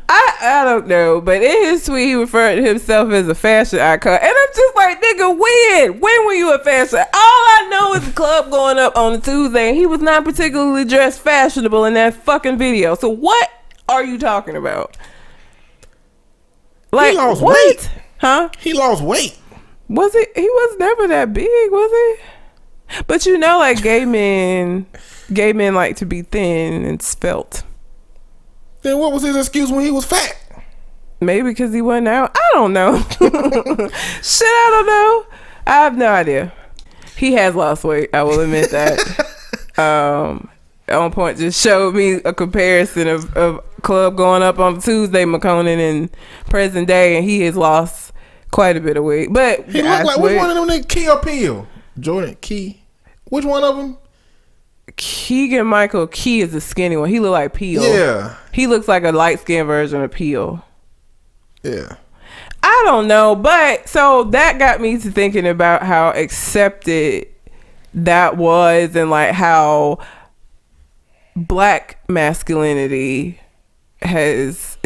I don't know, but in his tweet he referred to himself as a fashion icon, and I'm just like, nigga, when were you a fashion? All I know is the Club Going Up on a Tuesday, and he was not particularly dressed fashionable in that fucking video. So what are you talking about? Like, he lost what? Weight. Huh? He lost weight. Was it? He was never that big, was he? But you know, like gay men like to be thin and svelte. Then what was his excuse when he was fat? Maybe because he wasn't out. I I don't know. Shit, I don't know. I have no idea. He has lost weight. I will admit that. On Point just showed me a comparison of Club going up on Tuesday, McConan, and present day, and he has lost quite a bit of weight. But he look like which one of them? That Key or Peele? Jordan Key. Which one of them? Keegan Michael Key is the skinny one. He look like Peele. Yeah. He looks like a light skinned version of Peele. Yeah. I don't know, but so that got me to thinking about how accepted that was, and like how black masculinity is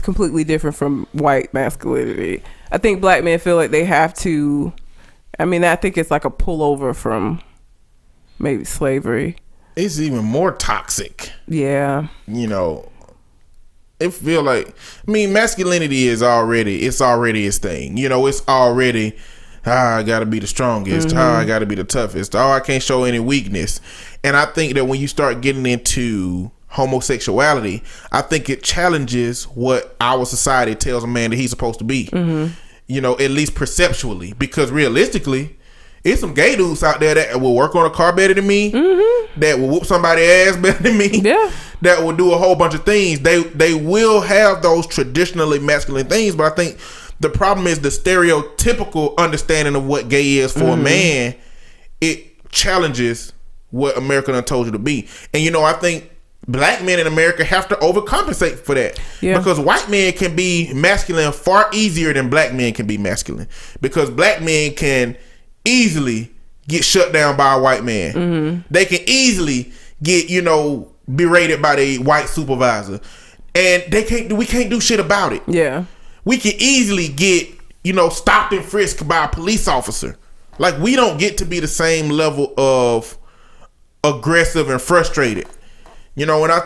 completely different from white masculinity. I think black men feel like they have to. I mean, I think it's like a pullover from maybe slavery. It's even more toxic. Yeah. You know, it feel like, I mean, masculinity is already its thing. You know, it's already, I gotta be the strongest. I gotta be the toughest. I can't show any weakness. And I think that when you start getting into homosexuality, I think it challenges what our society tells a man that he's supposed to be. You know, at least perceptually, because realistically, it's some gay dudes out there that will work on a car better than me, that will whoop somebody's ass better than me, that will do a whole bunch of things. They will have those traditionally masculine things, but I think the problem is the stereotypical understanding of what gay is for a man. It challenges what America done told you to be. And you know, I think black men in America have to overcompensate for that, because white men can be masculine far easier than black men can be masculine, because black men can easily get shut down by a white man. They can easily get, you know, berated by the white supervisor, and we can't do shit about it. We can easily get, you know, stopped and frisked by a police officer. Like, we don't get to be the same level of aggressive and frustrated. You know, and I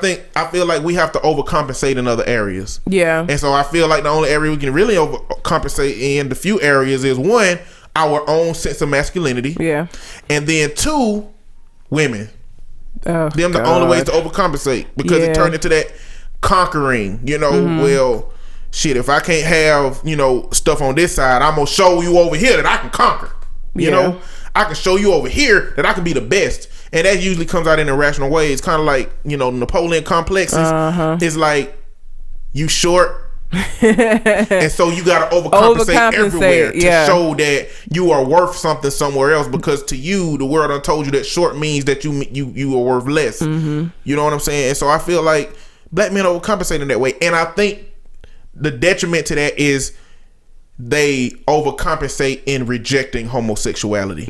feel like we have to overcompensate in other areas. And so I feel like the only area we can really overcompensate in, the few areas, is one, our own sense of masculinity. And then two, women. Them the only ways to overcompensate, because it turned into that conquering, you know, well, shit, if I can't have, you know, stuff on this side, I'm gonna show you over here that I can conquer. You know, I can show you over here that I can be the best. And that usually comes out in irrational ways, kind of like, you know, Napoleon complexes. It's like, you short, and so you gotta overcompensate everywhere to show that you are worth something somewhere else, because to you, the world done told you that short means that you are worth less. You know what I'm saying? And so I feel like black men overcompensate in that way, and I think the detriment to that is they overcompensate in rejecting homosexuality.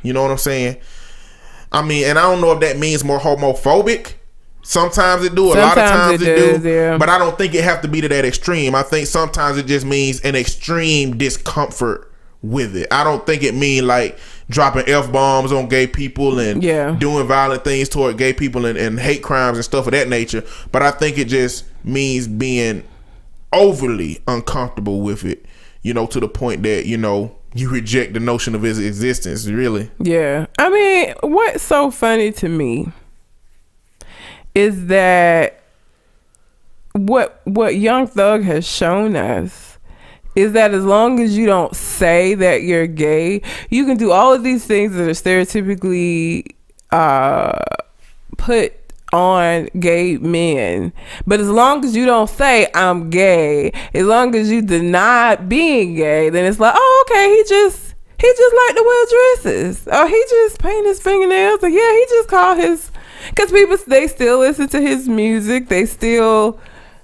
You know what I'm saying? I mean, and I don't know if that means more homophobic. Sometimes it do. A lot of times it do. But I don't think it have to be to that extreme. I think sometimes it just means an extreme discomfort with it. I don't think it mean like dropping F-bombs on gay people and doing violent things toward gay people and hate crimes and stuff of that nature. But I think it just means being overly uncomfortable with it, you know, to the point that, you know, you reject the notion of his existence, really. I mean, what's so funny to me is that what Young Thug has shown us is that as long as you don't say that you're gay, you can do all of these things that are stereotypically put on gay men. But as long as you don't say I'm gay, as long as you deny being gay, then it's like, oh, okay, he just like to wear dresses. Oh, he just paint his fingernails. Like, yeah, he just call his, because people, they still listen to his music. They still,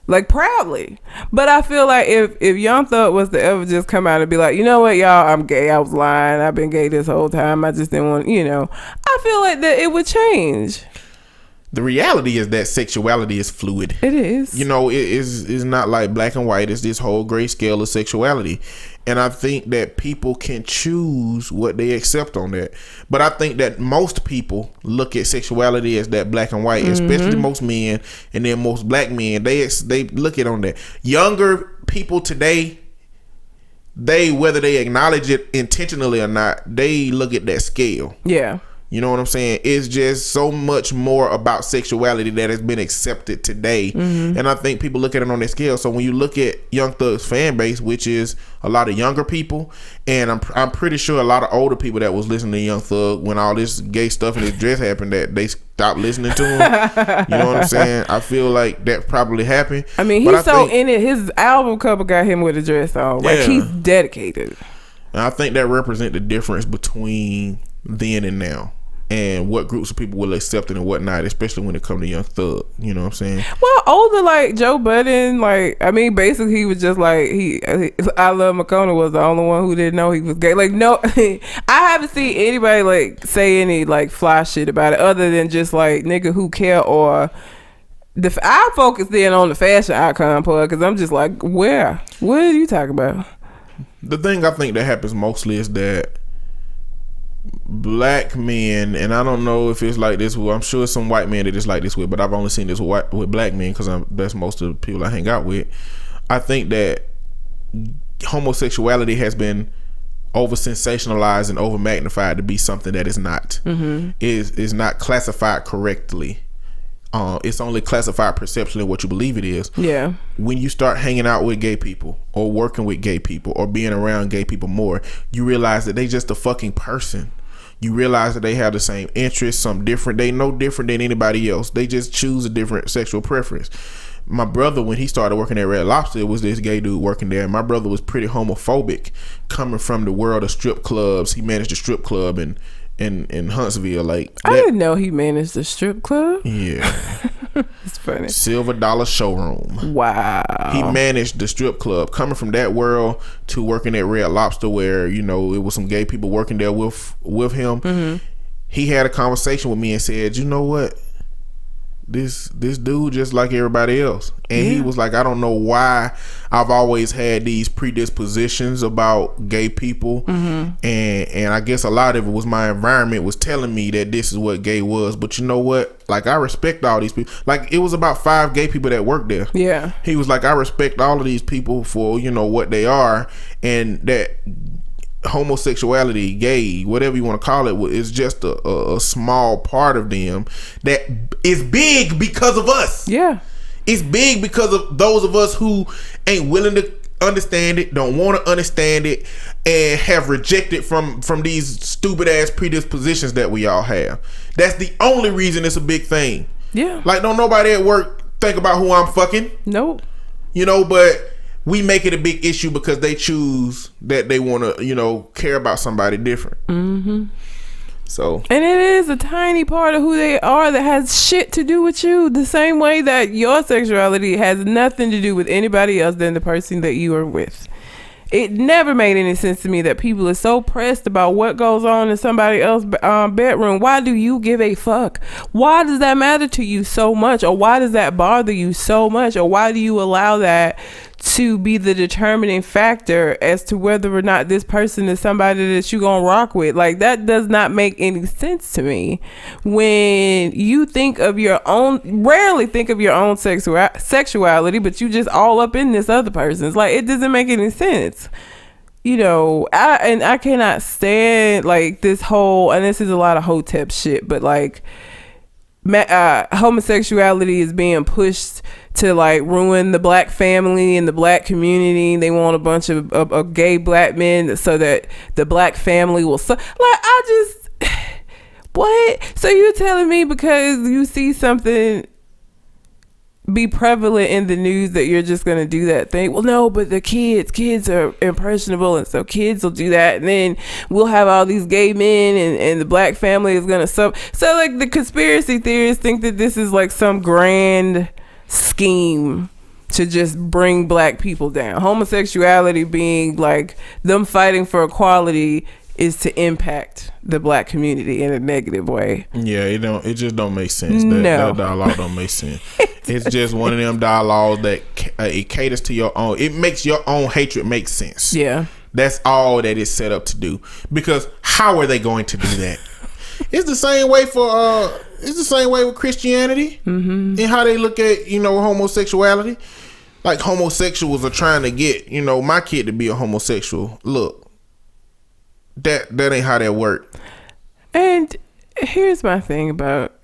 like, proudly. But I feel like if Young Thug was to ever just come out and be like, you know what, y'all, I'm gay. I was lying. I've been gay this whole time. I just didn't want, you know, I feel like that it would change. The reality is that sexuality is fluid. It is. You know, it's not like black and white. It's this whole gray scale of sexuality. And I think that people can choose what they accept on that. But I think that most people look at sexuality as that black and white, especially most men, and then most black men. They look at it on that. Younger people today, whether they acknowledge it intentionally or not, they look at that scale. You know what I'm saying? It's just so much more about sexuality that has been accepted today. And I think people look at it on that scale. So when you look at Young Thug's fan base, which is a lot of younger people, and I'm pretty sure a lot of older people that was listening to Young Thug when all this gay stuff in his dress happened, that they stopped listening to him. You know what I'm saying? I feel like that probably happened. I mean, he's in it. His album cover got him with a dress on. Like, he's dedicated. And I think that represents the difference between then and now, and what groups of people will accept it and what not, especially when it comes to Young Thug. You know what I'm saying? Well, older, like Joe Budden, like, I mean, basically he was just like, I Love McCona was the only one who didn't know he was gay. Like, no, I haven't seen anybody like say any like fly shit about it other than just like nigga who care, or I focused in on the fashion icon part because I'm just like, what are you talking about? The thing I think that happens mostly is that black men, and I don't know if it's like this, I'm sure some white men that it's like this with, but I've only seen this with black men because that's most of the people I hang out with. I think that homosexuality has been over sensationalized and over magnified to be something that is not. Is not classified correctly. It's only classified perceptually what you believe it is. Yeah. When you start hanging out with gay people or working with gay people or being around gay people more, you realize that they just a fucking person. You realize that they have the same interests, some different. They no different than anybody else. They just choose a different sexual preference. My brother, when he started working at Red Lobster, it was this gay dude working there. My brother was pretty homophobic, coming from the world of strip clubs. He managed a strip club in Huntsville. Like, I didn't know he managed a strip club. Yeah. It's funny. Silver Dollar Showroom. Wow. He managed the strip club, coming from that world to working at Red Lobster, where, you know, it was some gay people working there with him. He had a conversation with me and said, you know what, this dude just like everybody else. And he was like, I don't know why I've always had these predispositions about gay people. And I guess a lot of it was my environment was telling me that this is what gay was. But you know what? Like, I respect all these people. Like, it was about 5 gay people that worked there. Yeah. He was like, I respect all of these people for, you know, what they are. And that homosexuality, gay, whatever you want to call it, is just a small part of them that is big because of us. Yeah. It's big because of those of us who ain't willing to understand it, don't want to understand it, and have rejected from these stupid ass predispositions that we all have. That's the only reason it's a big thing. Yeah. Like, don't nobody at work think about who I'm fucking. Nope. You know, but we make it a big issue because they choose that they want to, you know, care about somebody different. So, and it is a tiny part of who they are that has shit to do with you, the same way that your sexuality has nothing to do with anybody else than the person that you are with. It never made any sense to me that people are so pressed about what goes on in somebody else's bedroom. Why do you give a fuck? Why does that matter to you so much? Or why does that bother you so much? Or why do you allow that to be the determining factor as to whether or not this person is somebody that you gonna rock with? Like, that does not make any sense to me. When you think of your own, rarely think of your own sexuality, but you just all up in this other person's. Like, it doesn't make any sense. You know, I cannot stand like this whole, and this is a lot of hotep shit, but like homosexuality is being pushed to like ruin the black family and the black community. They want a bunch of gay black men so that the black family will what? So you're telling me because you see something be prevalent in the news that you're just gonna do that thing? Well, no, but the kids are impressionable, and so kids will do that, and then we'll have all these gay men, and the black family is gonna suffer. So like the conspiracy theorists think that this is like some grand scheme to just bring black people down. Homosexuality being like them fighting for equality is to impact the black community in a negative way. Yeah, it just don't make sense. That dialogue don't make sense. It's just one of them dialogues that it caters to your own. It makes your own hatred make sense. Yeah, that's all that it's set up to do. Because how are they going to do that? It's the same way it's the same way with Christianity and how they look at, you know, homosexuality. Like, homosexuals are trying to get, you know, my kid to be a homosexual. Look, that ain't how that work. And Here's my thing about,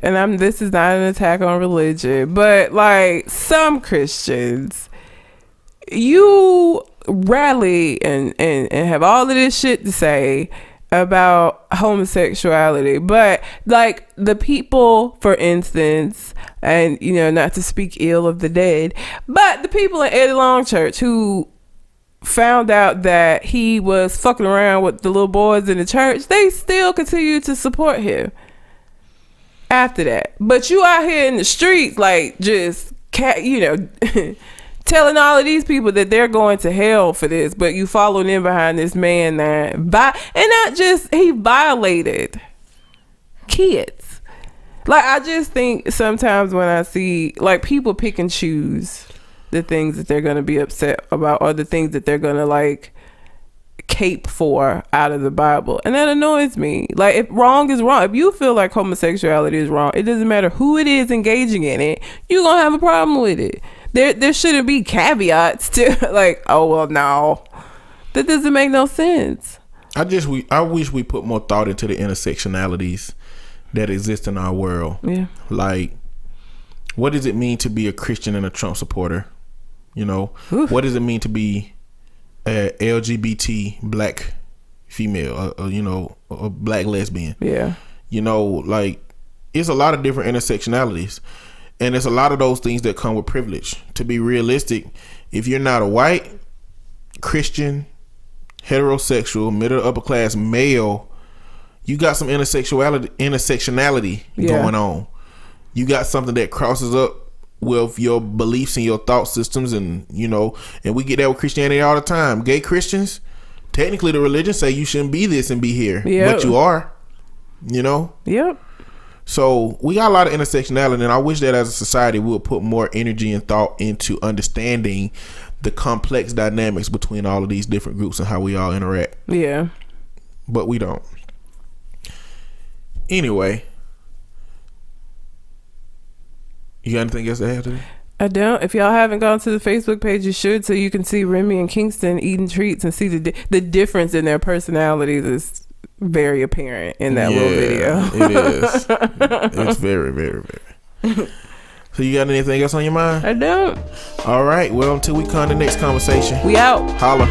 and this is not an attack on religion, but like some Christians, you rally and have all of this shit to say about homosexuality, but like the people, for instance, and you know, not to speak ill of the dead, but the people in Eddie Long Church who found out that he was fucking around with the little boys in the church, they still continue to support him after that. But you out here in the streets, like, just telling all of these people that they're going to hell for this, but you followed in behind this man that and not just he violated kids. Like, I just think sometimes when I see like people pick and choose the things that they're going to be upset about, or the things that they're going to like cape for out of the Bible, and that annoys me. Like, if wrong is wrong, if you feel like homosexuality is wrong, it doesn't matter who it is engaging in it, you're gonna have a problem with it. There shouldn't be caveats to like, oh well, no, that doesn't make no sense. I wish we put more thought into the intersectionalities that exist in our world. Yeah, like, what does it mean to be a Christian and a Trump supporter? You know, oof. What does it mean to be a LGBT black female, a black lesbian? Yeah, you know, like, it's a lot of different intersectionalities, and it's a lot of those things that come with privilege. To be realistic, if you're not a white Christian heterosexual middle upper class male, you got some intersectionality going on. You got something that crosses up with your beliefs and your thought systems, and and we get that with Christianity all the time. Gay Christians, technically the religion say you shouldn't be this and be here, but you are. Yep. So we got a lot of intersectionality, and I wish that as a society we would put more energy and thought into understanding the complex dynamics between all of these different groups and how we all interact. Yeah. But we don't. Anyway, you got anything else to add to that? I don't. If y'all haven't gone to the Facebook page, you should, so you can see Remy and Kingston eating treats and see the difference in their personalities is very apparent in that little video. It is. It's very, very, very. So you got anything else on your mind? I don't. All right. Well, until we come to the next conversation. We out. Holla.